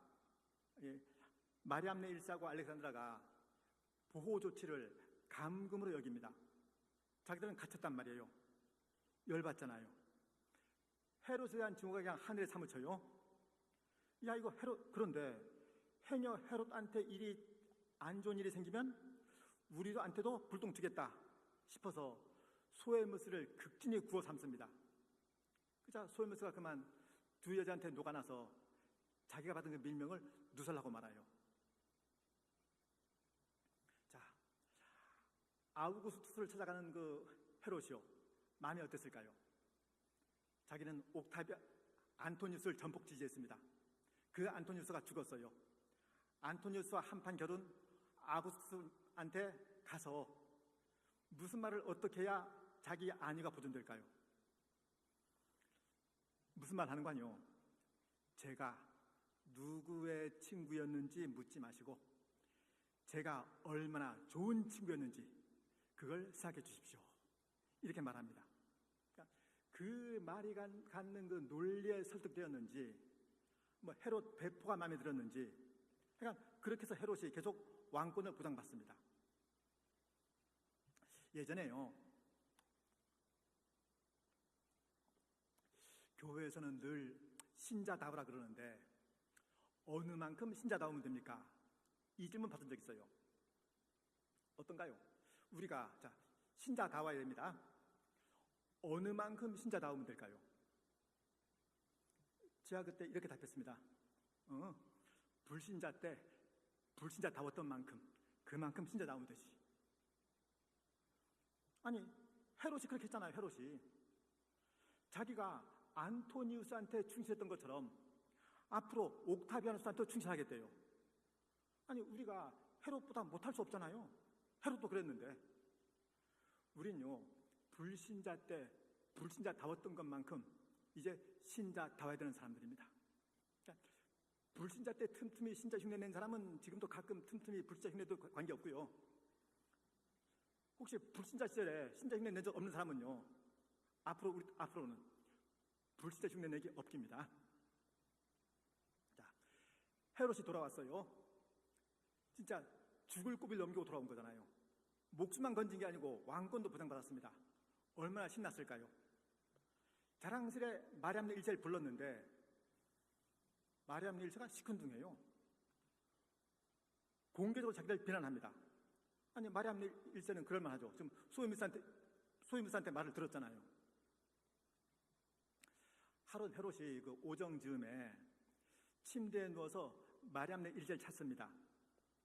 마리암네 1세하고 알렉산드라가 보호 조치를 감금으로 여깁니다. 자기들은 갇혔단 말이에요. 열받잖아요. 헤롯에 대한 증오가 그냥 하늘에 사무쳐요. 야 이거 헤롯, 그런데 해녀 헤롯한테 일이 안 좋은 일이 생기면 우리한테도 불똥 튀겠다 싶어서 소에무스를 극진히 구워 삼습니다. 그자 소에무스가 그만 두 여자한테 녹아나서 자기가 받은 그 밀명을 누설하고 말아요. 자, 아우구스투스를 찾아가는 그 헤롯이요, 마음이 어땠을까요? 자기는 안토니우스를 전폭 지지했습니다. 그 안토니우스가 죽었어요. 안토니우스와 한판 겨룬 아우구스투스한테 가서 무슨 말을 어떻게 해야 자기 안위가 보존될까요? 무슨 말 하는 거 아니요? 제가 누구의 친구였는지 묻지 마시고 제가 얼마나 좋은 친구였는지 그걸 생각해 주십시오. 이렇게 말합니다. 그러니까 그 말이 갖는 그 논리에 설득되었는지 헤롯 배포가 마음에 들었는지, 그러니까 그렇게 해서 헤롯이 계속 왕권을 부당받습니다. 예전에요, 교회에서는 늘 신자다우라 그러는데 어느 만큼 신자다우면 됩니까? 이 질문 받은 적 있어요. 어떤가요? 우리가 신자다워야 됩니다. 어느 만큼 신자다우면 될까요? 제가 그때 이렇게 답했습니다. 불신자 때 불신자다웠던 만큼 그만큼 신자다우면 되지. 아니 헤롯이 그렇게 했잖아요. 헤롯이 자기가 안토니우스한테 충실했던 것처럼 앞으로 옥타비아누스한테 충실하겠대요. 아니 우리가 헤롯보다 못할 수 없잖아요. 헤롯도 그랬는데 우린요 불신자 때 불신자다웠던 것만큼 이제 신자다워야 되는 사람들입니다. 그러니까 불신자 때 틈틈이 신자 흉내 낸 사람은 지금도 가끔 틈틈이 불신자 흉내도 관계없고요. 혹시 불신자 시절에 신자 흉내 낸 적 없는 사람은요 앞으로는 불시대 흉내내기 없깁니다. 자, 헤롯이 돌아왔어요. 진짜 죽을 고비를 넘기고 돌아온 거잖아요. 목숨만 건진 게 아니고 왕권도 보장받았습니다. 얼마나 신났을까요? 자랑스레 마리암네 일세를 불렀는데 마리암네 일세가 시큰둥해요. 공개적으로 자기를 비난합니다. 아니, 마리암네 일세는 그럴만하죠. 지금 소위무사한테 말을 들었잖아요. 하루 헤롯이 그 오정 즈음에 침대에 누워서 마리암네 일세를 찾습니다.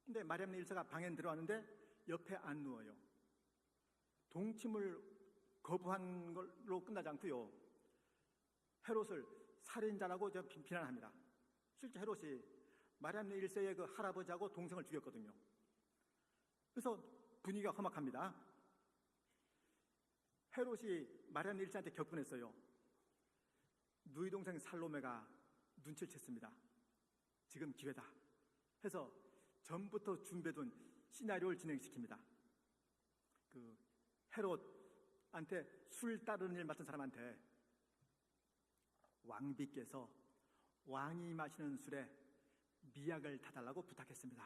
근데 마리암네 일세가 방에 들어왔는데 옆에 안 누워요. 동침을 거부한 걸로 끝나지 않고요. 헤롯을 살인자라고 비난합니다. 실제 헤롯이 마리암네 일세의 그 할아버지하고 동생을 죽였거든요. 그래서 분위기가 험악합니다. 헤롯이 마리암네 일세한테 격분했어요. 누이 동생 살로메가 눈치를 챘습니다. 지금 기회다 해서 전부터 준비해둔 시나리오를 진행시킵니다. 그 헤롯한테 술 따르는 일 맡은 사람한테 왕비께서 왕이 마시는 술에 미약을 타달라고 부탁했습니다.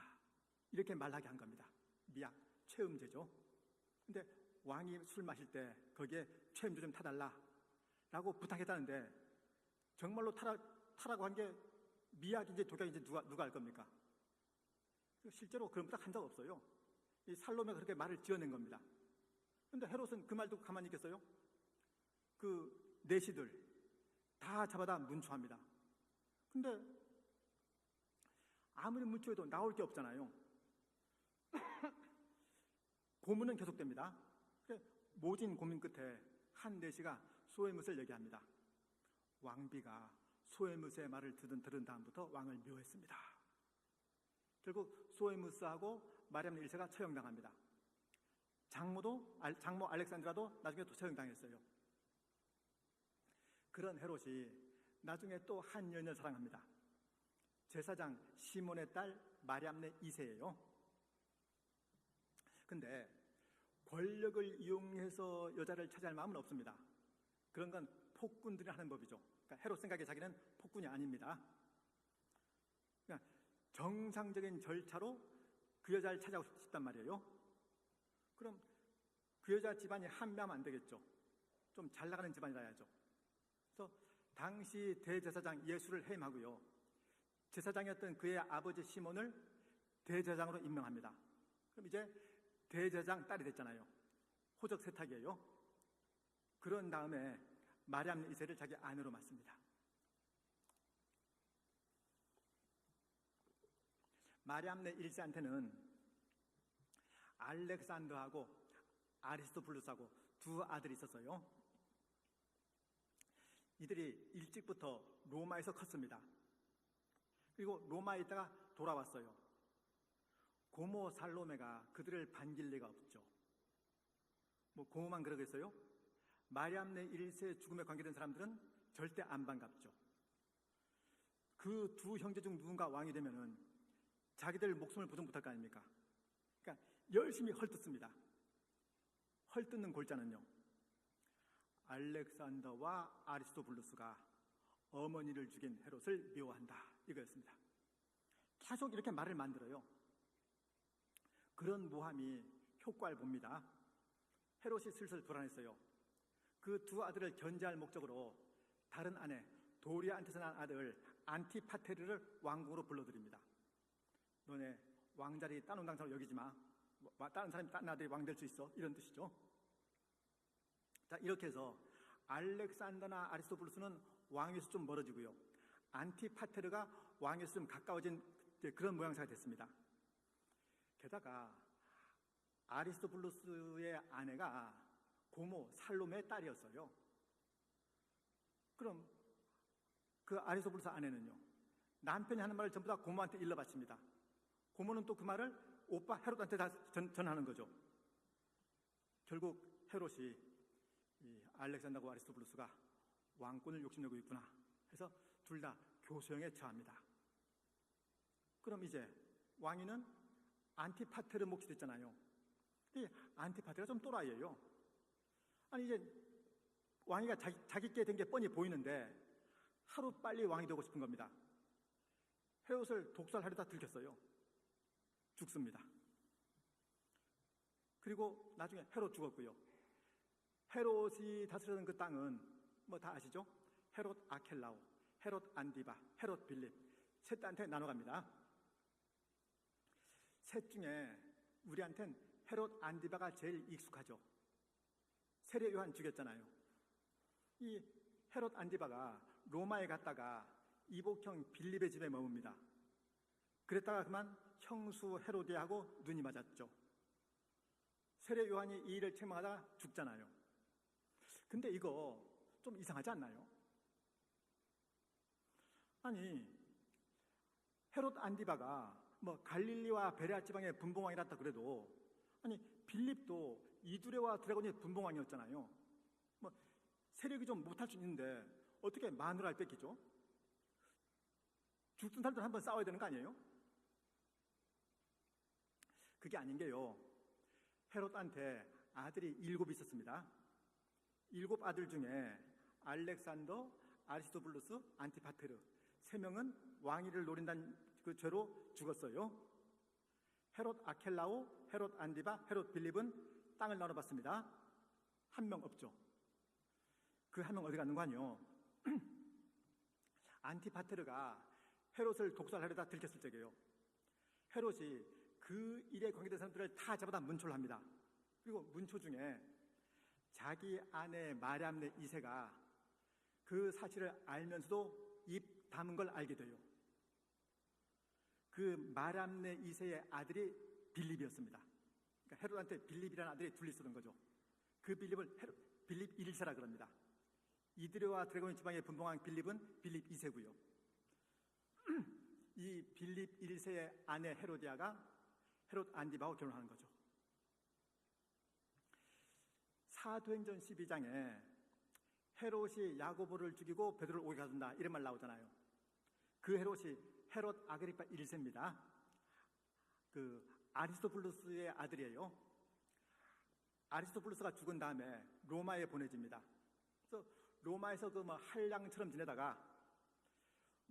이렇게 말하게 한 겁니다. 미약, 최음제죠. 근데 왕이 술 마실 때 거기에 최음제 좀 타달라라고 부탁했다는데 정말로 타라고 한 게 미약인지 독약인지 누가 알 겁니까? 실제로 그런 부탁 한 적 없어요. 이 살로메가 그렇게 말을 지어낸 겁니다. 근데 헤롯은 그 말 듣고 가만히 있겠어요? 그 내시들 다 잡아다 문초합니다. 근데 아무리 문초해도 나올 게 없잖아요. 고문은 계속됩니다. 모진 고민 끝에 한 내시가 소에뭇을 얘기합니다. 왕비가 소에뭇의 말을 들은 다음부터 왕을 묘했습니다. 결국 소에무스하고 마리암네 일세가 처형당합니다. 장모 알렉산드라도 나중에 또 처형당했어요. 그런 헤롯이 나중에 또 한 여인을 사랑합니다. 제사장 시몬의 딸 마리암네 2세예요. 근데 권력을 이용해서 여자를 차지할 마음은 없습니다. 그런 건 폭군들이 하는 법이죠. 그러니까 헤롯 생각에 자기는 폭군이 아닙니다. 그러니까 정상적인 절차로 그 여자를 찾아오고 싶단 말이에요. 그럼 그 여자 집안이 한매하면 안 되겠죠. 좀 잘 나가는 집안이라야죠. 그래서 당시 대제사장 예수를 해임하고요. 제사장이었던 그의 아버지 시몬을 대제사장으로 임명합니다. 그럼 이제 대제사장 딸이 됐잖아요. 호적 세탁이에요. 그런 다음에 마리암네 이세를 자기 아내로 맞습니다. 마리암네 1세한테는 알렉산더하고 아리스토블루스하고 두 아들이 있었어요. 이들이 일찍부터 로마에서 컸습니다. 그리고 로마에 있다가 돌아왔어요. 고모 살로메가 그들을 반길 리가 없죠. 뭐 고모만 그러겠어요? 마리암네 1세 죽음에 관계된 사람들은 절대 안 반갑죠. 그 두 형제 중 누군가 왕이 되면은 자기들 목숨을 부둥 못할 거 아닙니까? 그러니까 열심히 헐뜯습니다. 헐뜯는 골자는요, 알렉산더와 아리스토블루스가 어머니를 죽인 헤롯을 미워한다, 이거였습니다. 계속 이렇게 말을 만들어요. 그런 모함이 효과를 봅니다. 헤롯이 슬슬 불안했어요. 그 두 아들을 견제할 목적으로 다른 아내 도리아한테서 난 아들 안티파테르를 왕궁으로 불러들입니다. 너네 왕자리 따놓은 당사로 여기지 마. 다른 사람이 다른 아들이 왕 될 수 있어. 이런 뜻이죠. 자, 이렇게 해서 알렉산더나 아리스토블루스는 왕위에서 좀 멀어지고요. 안티파테르가 왕위에서 좀 가까워진 그런 모양새가 됐습니다. 게다가 아리스토블루스의 아내가 고모 살로메의 딸이었어요. 그럼 그 아리스토블루스 아내는요, 남편이 하는 말을 전부 다 고모한테 일러 바칩니다. 고모는 또 그 말을 오빠 헤롯한테 다 전하는 거죠. 결국 헤롯이 이 알렉산더와 아리스토블루스가 왕권을 욕심내고 있구나 해서 둘 다 교수형에 처합니다. 그럼 이제 왕위는 안티파테르 몫이 됐잖아요. 이 안티파테르가 좀 또라이예요. 아니, 이제 왕위가 자기께 된 게 뻔히 보이는데 하루 빨리 왕이 되고 싶은 겁니다. 헤롯을 독살하려다 들켰어요. 죽습니다. 그리고 나중에 헤롯 죽었고요. 헤롯이 다스리던 그 땅은 뭐 다 아시죠? 헤롯 아켈라오, 헤롯 안디바, 헤롯 빌립 셋 한테 나눠갑니다. 셋 중에 우리한텐 헤롯 안디바가 제일 익숙하죠. 세례 요한 죽였잖아요. 이 헤롯 안디바가 로마에 갔다가 이복형 빌립의 집에 머뭅니다. 그랬다가 그만 형수 헤로디하고 눈이 맞았죠. 세례 요한이 이 일을 책망하다가 죽잖아요. 근데 이거 좀 이상하지 않나요? 아니, 헤롯 안디바가 뭐 갈릴리와 베레아 지방의 분봉왕이랐다 그래도 아니 빌립도 이두레와 드라곤의 분봉왕이었잖아요. 뭐 세력이 좀 못할 수 있는데 어떻게 마누라를 뺏기죠? 죽든 살든 한번 싸워야 되는 거 아니에요? 그게 아닌 게요. 헤롯한테 아들이 7 있었습니다. 7 아들 중에 알렉산더, 아리스토블루스, 안티파테르 3명은 왕위를 노린다는 그 죄로 죽었어요. 헤롯 아켈라오, 헤롯 안디바, 헤롯 빌립은 땅을 나눠봤습니다. 1명 없죠. 그 1명 어디 갔는 거 아니요? 안티파테르가 헤롯을 독살하려다 들켰을 적이에요. 헤롯이 그 일에 관계된 사람들을 다 잡아다 문초를 합니다. 그리고 문초 중에 자기 아내 마리암네 2세가 그 사실을 알면서도 입 다문 걸 알게 돼요. 그 마리암네 2세의 아들이 빌립이었습니다. 그러니까 헤롯한테 빌립이라는 아들이 둘이 있었던 거죠. 그 빌립을 빌립 1세라 그럽니다. 이드레와 드라곤 지방의 분봉왕 빌립은 빌립 2세고요. 이 빌립 1세의 아내 헤로디아가 헤롯 안디바와 결혼하는 거죠. 사도행전 12장에 헤롯이 야고보를 죽이고 베드로를 오게 가둔다 이런 말 나오잖아요. 그 헤롯이 헤롯 아그리파 1세입니다. 그 아리스토블루스의 아들이에요. 아리스토블루스가 죽은 다음에 로마에 보내집니다. 그래서 로마에서 그 뭐 한량처럼 지내다가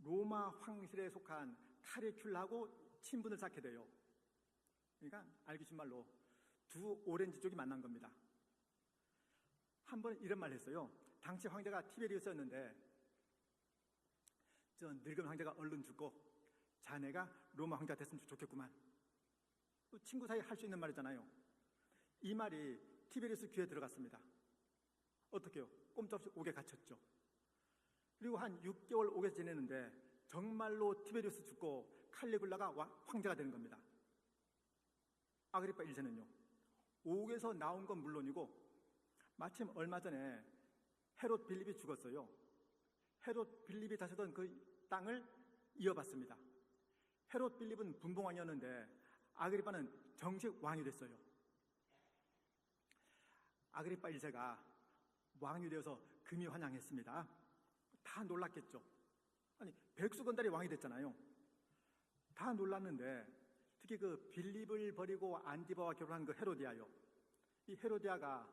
로마 황실에 속한 카리큘라하고 친분을 쌓게 돼요. 그러니까 알기 쉬운 말로 두 오렌지족이 만난 겁니다. 한 번 이런 말 했어요. 당시 황제가 티베리우스였는데 저 늙은 황제가 얼른 죽고 자네가 로마 황제가 됐으면 좋겠구만. 친구 사이에 할 수 있는 말이잖아요. 이 말이 티베리우스 귀에 들어갔습니다. 어떻게요? 꼼짝없이 옥에 갇혔죠. 그리고 한 6개월 옥에 지내는데 정말로 티베리우스 죽고 칼리굴라가 황제가 되는 겁니다. 아그리파 1세는요. 옥에서 나온 건 물론이고 마침 얼마 전에 헤롯 빌립이 죽었어요. 헤롯 빌립이 다스리던 그 땅을 이어받습니다. 헤롯 빌립은 분봉왕이었는데 아그리파는 정식 왕이 됐어요. 아그리파 1세가 왕이 되어서 금이 환영했습니다. 다 놀랐겠죠. 아니 백수 건달이 왕이 됐잖아요. 다 놀랐는데 특히 그 빌립을 버리고 안디바와 결혼한 그 헤로디아요. 이 헤로디아가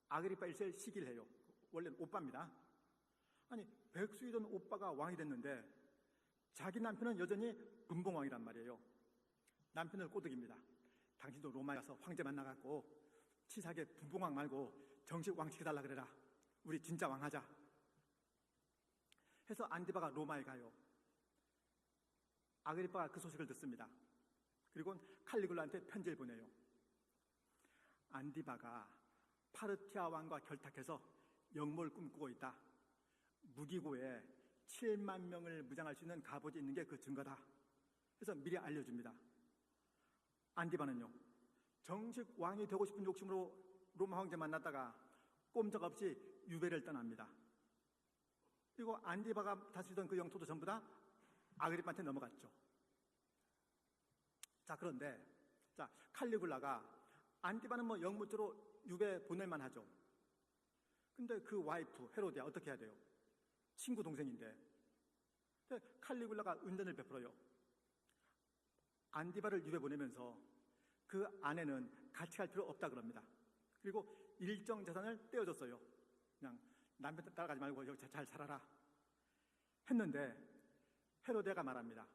아그리파 1세를 시기를 해요. 원래는 오빠입니다. 아니 백수이던 오빠가 왕이 됐는데 자기 남편은 여전히 분봉왕이란 말이에요. 남편을 꼬드깁니다. 당신도 로마에 가서 황제 만나갖고 치사하게 분봉왕 말고 정식 왕 시켜달라 그래라. 우리 진짜 왕하자. 해서 안디바가 로마에 가요. 아그리파가 그 소식을 듣습니다. 그리고 칼리굴라한테 편지를 보내요. 안디바가 파르티아 왕과 결탁해서 영모를 꿈꾸고 있다. 무기고에 7만 명을 무장할 수 있는 갑옷이 있는 게 그 증거다. 그래서 미리 알려줍니다. 안디바는요. 정식 왕이 되고 싶은 욕심으로 로마 황제 만났다가 꼼짝없이 유배를 떠납니다. 그리고 안디바가 다스리던 그 영토도 전부 다 아그리파한테 넘어갔죠. 자, 그런데 칼리굴라가 안디바는 뭐 영무죄로 유배 보낼만 하죠. 근데 그 와이프 헤로디아 어떻게 해야 돼요? 친구 동생인데. 근데 칼리굴라가 은전을 베풀어요. 안디바를 유배 보내면서 그 아내는 같이 갈 필요 없다 그럽니다. 그리고 일정 재산을 떼어줬어요. 그냥 남편 따라가지 말고 여기 잘 살아라 했는데 헤로데가 말합니다.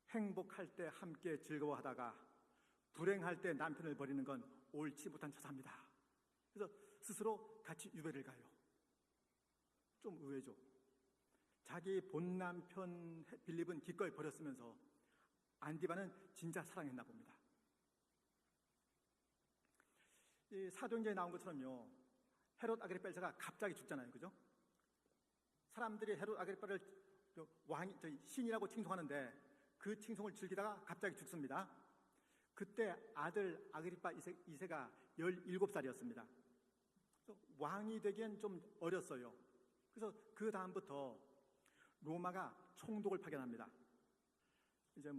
행복할 때 함께 즐거워하다가 불행할 때 남편을 버리는 건 옳지 못한 처사입니다. 그래서 스스로 같이 유배를 가요. 좀 의외죠. 자기 본 남편 빌립은 기꺼이 버렸으면서 안디바는 진짜 사랑했나 봅니다. 이 사도행전에 나온 것처럼요, 헤롯 아그리파 1세가 갑자기 죽잖아요. 그죠? 사람들이 헤롯 아그리파를 신이라고 칭송하는데 그 칭송을 즐기다가 갑자기 죽습니다. 그때 아들 아그리파 2세가 17살이었습니다. 왕이 되기엔 좀 어렸어요. 그래서 그 다음부터 로마가 총독을 파견합니다. 이제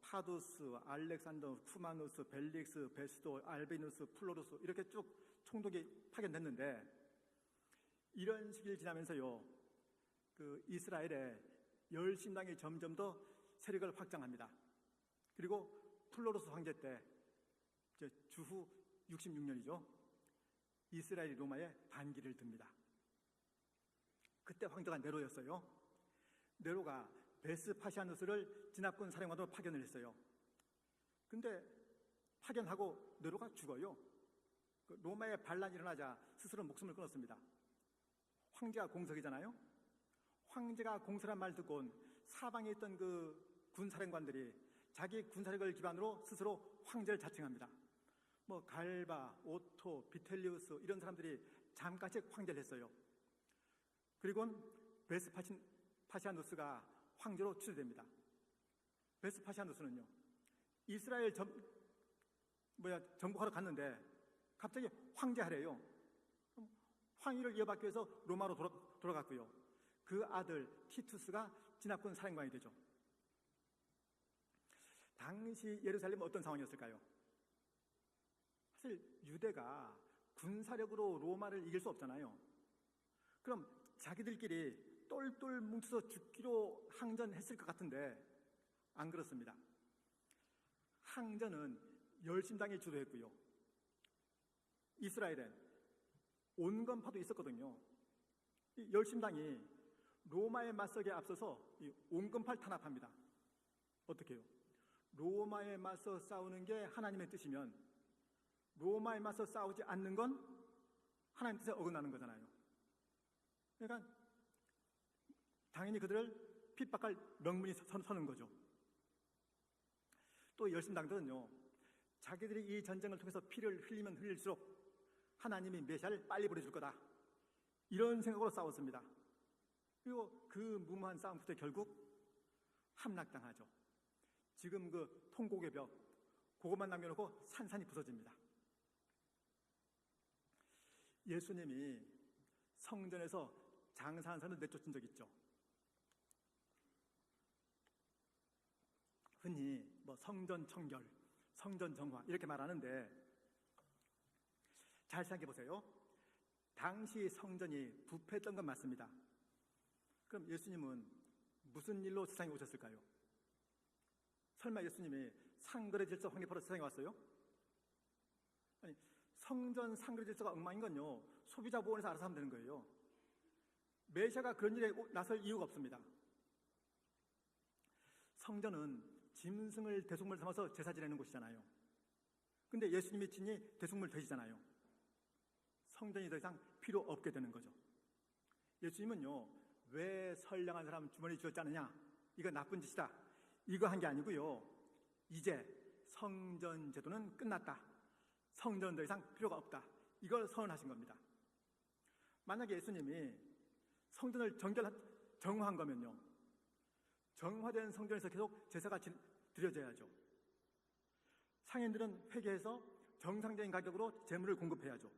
파두스, 알렉산더, 쿠마누스, 벨릭스, 베스도, 알베누스, 플로루스 이렇게 쭉 총독이 파견됐는데, 이런 시기를 지나면서요, 그 이스라엘의 열심당이 점점 더 세력을 확장합니다. 그리고 플로루스 황제 때 이제 주후 66년이죠. 이스라엘이 로마에 반기를 듭니다. 그때 황제가 네로였어요. 네로가 베스파시아누스를 진압군 사령관으로 파견을 했어요. 근데 파견하고 네로가 죽어요. 로마에 반란이 일어나자 스스로 목숨을 끊었습니다. 황제가 공석이잖아요. 황제가 공석란 말 듣고 사방에 있던 그 군사령관들이 자기 군사력을 기반으로 스스로 황제를 자칭합니다. 갈바, 오토, 비텔리우스 이런 사람들이 잠깐씩 황제를 했어요. 그리고 베스파시아누스가 황제로 추대됩니다. 베스파시아누스는요, 이스라엘 정복하러 갔는데 갑자기 황제하래요. 황위를 이어받기 위해서 로마로 돌아갔고요. 그 아들 티투스가 진압군 사령관이 되죠. 당시 예루살렘은 어떤 상황이었을까요? 사실 유대가 군사력으로 로마를 이길 수 없잖아요. 그럼 자기들끼리 똘똘 뭉쳐서 죽기로 항전했을 것 같은데 안 그렇습니다. 항전은 열심당이 주도했고요. 이스라엘엔 온건파도 있었거든요. 이 열심당이 로마에 맞서기에 앞서서 이 온건파를 탄압합니다. 어떻게 해요? 로마에 맞서 싸우는 게 하나님의 뜻이면 로마에 맞서 싸우지 않는 건 하나님 뜻에 어긋나는 거잖아요. 그러니까 당연히 그들을 핍박할 명분이 서는 거죠. 또 열심당들은요, 자기들이 이 전쟁을 통해서 피를 흘리면 흘릴수록 하나님이 메시아를 빨리 보내줄 거다, 이런 생각으로 싸웠습니다. 그리고 그 무모한 싸움 끝에 결국 함락당하죠. 지금 그 통곡의 벽, 그것만 남겨놓고 산산이 부서집니다. 예수님이 성전에서 장사한 사람을 내쫓은 적 있죠. 흔히 성전 청결, 성전 정화 이렇게 말하는데, 잘 생각해 보세요. 당시 성전이 부패했던 건 맞습니다. 그럼 예수님은 무슨 일로 세상에 오셨을까요? 설마 예수님이 상거래 질서 확립하러 세상에 왔어요? 아니, 성전 상거래 질서가 엉망인 건요, 소비자 보호원에서 알아서 하면 되는 거예요. 메시아가 그런 일에 나설 이유가 없습니다. 성전은 짐승을 대속물 삼아서 제사 지내는 곳이잖아요. 근데 예수님이 친히 대속물 되시잖아요. 성전이 더 이상 필요 없게 되는 거죠. 예수님은요, 왜 선량한 사람 주머니 쥐었지 않느냐, 이거 나쁜 짓이다, 이거 한 게 아니고요, 이제 성전 제도는 끝났다, 성전은 더 이상 필요가 없다, 이걸 선언하신 겁니다. 만약에 예수님이 성전을 정화한 거면요, 정화된 성전에서 계속 제사가 드려져야죠. 상인들은 회개해서 정상적인 가격으로 제물을 공급해야죠.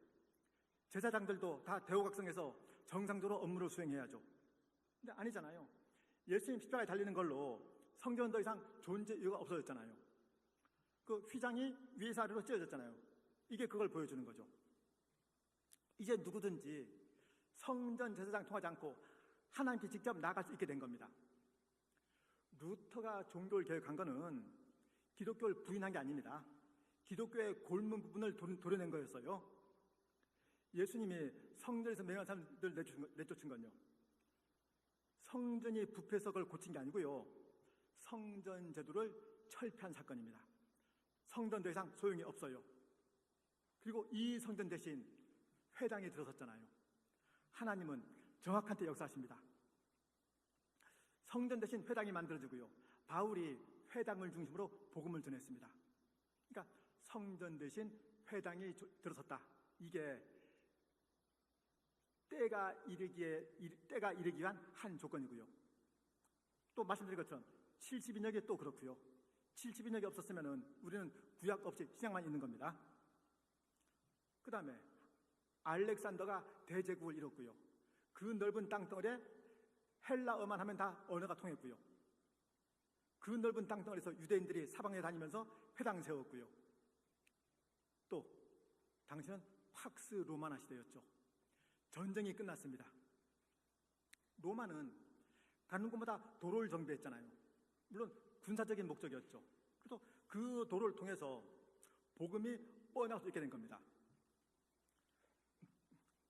제사장들도 다 대우각성해서 정상적으로 업무를 수행해야죠. 근데 아니잖아요. 예수님 십자가에 달리는 걸로 성전은 더 이상 존재 이유가 없어졌잖아요. 그 휘장이 위에서 아래로 찢어졌잖아요. 이게 그걸 보여주는 거죠. 이제 누구든지 성전 제사장 통하지 않고 하나님께 직접 나아갈 수 있게 된 겁니다. 루터가 종교를 개혁한 거는 기독교를 부인한 게 아닙니다. 기독교의 골문 부분을 도려낸 거였어요. 예수님이 성전에서 맹한 사람들 내쫓은 건요, 성전이 부패해서 그걸 고친 게 아니고요, 성전 제도를 철폐한 사건입니다. 성전 더 이상 소용이 없어요. 그리고 이 성전 대신 회당이 들어섰잖아요. 하나님은 정확한 때 역사하십니다. 성전 대신 회당이 만들어지고요, 바울이 회당을 중심으로 복음을 전했습니다. 그러니까 성전 대신 회당이 들어섰다. 이게 때가 이르기 위한 한 조건이고요. 또 말씀드린 것처럼 70인역이 또 그렇고요. 70인역이 없었으면 우리는 구약 없이 신약만 있는 겁니다. 그 다음에 알렉산더가 대제국을 이뤘고요. 그 넓은 땅덩어리에 헬라어만 하면 다 언어가 통했고요. 그 넓은 땅덩어리에서 유대인들이 사방에 다니면서 회당 세웠고요. 또 당시는 팍스 로마나 시대였죠. 전쟁이 끝났습니다. 로마는 가는 곳마다 도로를 정비했잖아요. 물론 군사적인 목적이었죠. 그래서 그 도로를 통해서 복음이 뻗어나갈 수 있게 된 겁니다.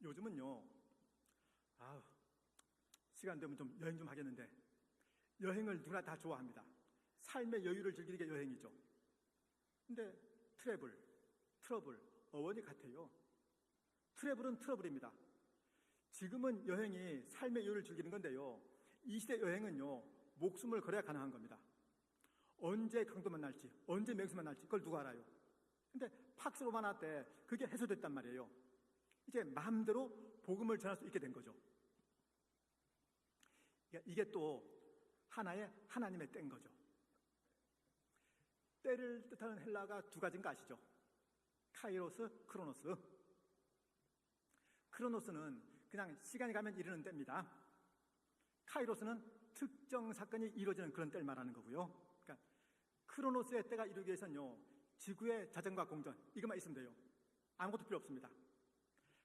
요즘은요, 시간 되면 좀 여행 좀 하겠는데, 여행을 누구나 다 좋아합니다. 삶의 여유를 즐기는 게 여행이죠. 근데 트러블, 어원이 같아요. 트래블은 트러블입니다. 지금은 여행이 삶의 여유를 즐기는 건데요, 이 시대 여행은요, 목숨을 걸어야 가능한 겁니다. 언제 강도 만날지, 언제 맹수 만날지 그걸 누가 알아요? 근데 팍스 로마나 때 그게 해소됐단 말이에요. 이제 마음대로 복음을 전할 수 있게 된 거죠. 이게 또 하나의 하나님의 때인 거죠. 때를 뜻하는 헬라가 두 가지인 거 아시죠? 카이로스, 크로노스. 크로노스는 그냥 시간이 가면 이르는 때입니다. 카이로스는 특정 사건이 이루어지는 그런 때를 말하는 거고요. 그러니까 크로노스의 때가 이루기 위해서는요, 지구의 자전과 공전 이것만 있으면 돼요. 아무것도 필요 없습니다.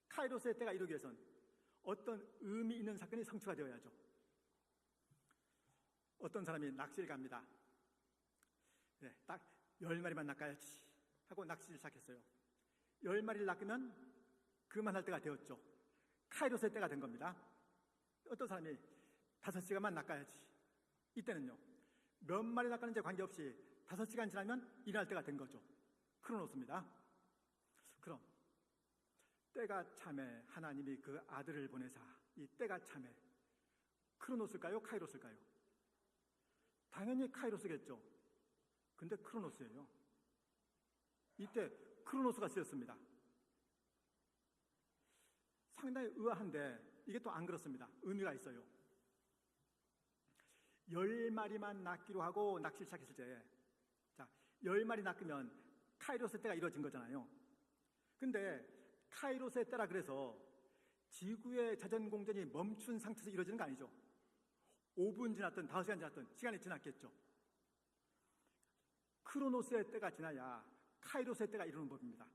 카이로스의 때가 이루기 위해서는 어떤 의미 있는 사건이 성취가 되어야죠. 어떤 사람이 낚시를 갑니다. 네, 딱 10마리만 낚아야지 하고 낚시를 시작했어요. 10마리를 낚으면 그만할 때가 되었죠. 카이로스의 때가 된 겁니다. 어떤 사람이 5시간만 낚아야지. 이때는요, 몇 마리 낚았는지 관계없이 5시간 지나면 일어날 때가 된 거죠. 크로노스입니다. 그럼 때가 참에 하나님이 그 아들을 보내사, 이 때가 참에 크로노스일까요? 카이로스일까요? 당연히 카이로스겠죠. 근데 크로노스예요. 이때 크로노스가 쓰였습니다. 상당히 의아한데 이게 또 안 그렇습니다. 의미가 있어요. 10마리만 낚기로 하고 낚시를 시작했을 때, 10마리 낚으면 카이로스 때가 이루어진 거잖아요. 근데 카이로스의 때라 그래서 지구의 자전공전이 멈춘 상태에서 이루어지는 거 아니죠. 5분 지났든 5시간 지났든 시간이 지났겠죠. 크로노스의 때가 지나야 카이로스의 때가 이루는 법입니다.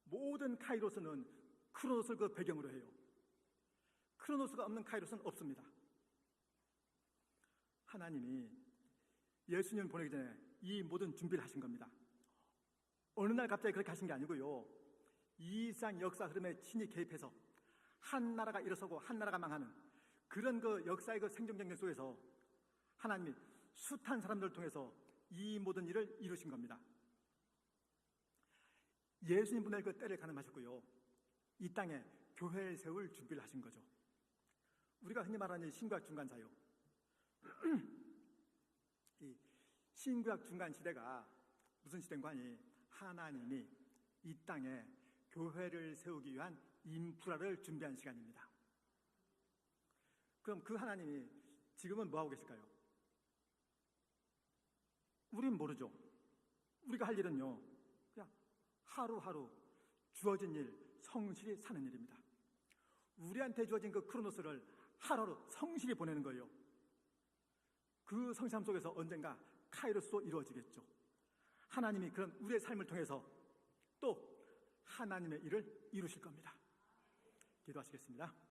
모든 카이로스는 크로노스를 그 배경으로 해요. 크로노스가 없는 카이로스는 없습니다. 하나님이 예수님을 보내기 전에 이 모든 준비를 하신 겁니다. 어느 날 갑자기 그렇게 하신 게 아니고요, 이 세상 역사 흐름에 친히 개입해서 한 나라가 일어서고 한 나라가 망하는 그런 그 역사의 그 생존 속에서 하나님이 숱한 사람들을 통해서 이 모든 일을 이루신 겁니다. 예수님 보낼 그 때를 가늠하셨고요, 이 땅에 교회를 세울 준비를 하신 거죠. 우리가 흔히 말하는 신구약 중간사요. 이 신구약 중간 시대가 무슨 시대인 거 아니? 하나님이 이 땅에 교회를 세우기 위한 인프라를 준비한 시간입니다. 그럼 그 하나님이 지금은 뭐하고 계실까요? 우린 모르죠. 우리가 할 일은요, 그냥 하루하루 주어진 일 성실히 사는 일입니다. 우리한테 주어진 그 크로노스를 하루하루 성실히 보내는 거예요. 그 성실함 속에서 언젠가 카이로스도 이루어지겠죠. 하나님이 그런 우리의 삶을 통해서 또 하나님의 일을 이루실 겁니다. 기도하시겠습니다.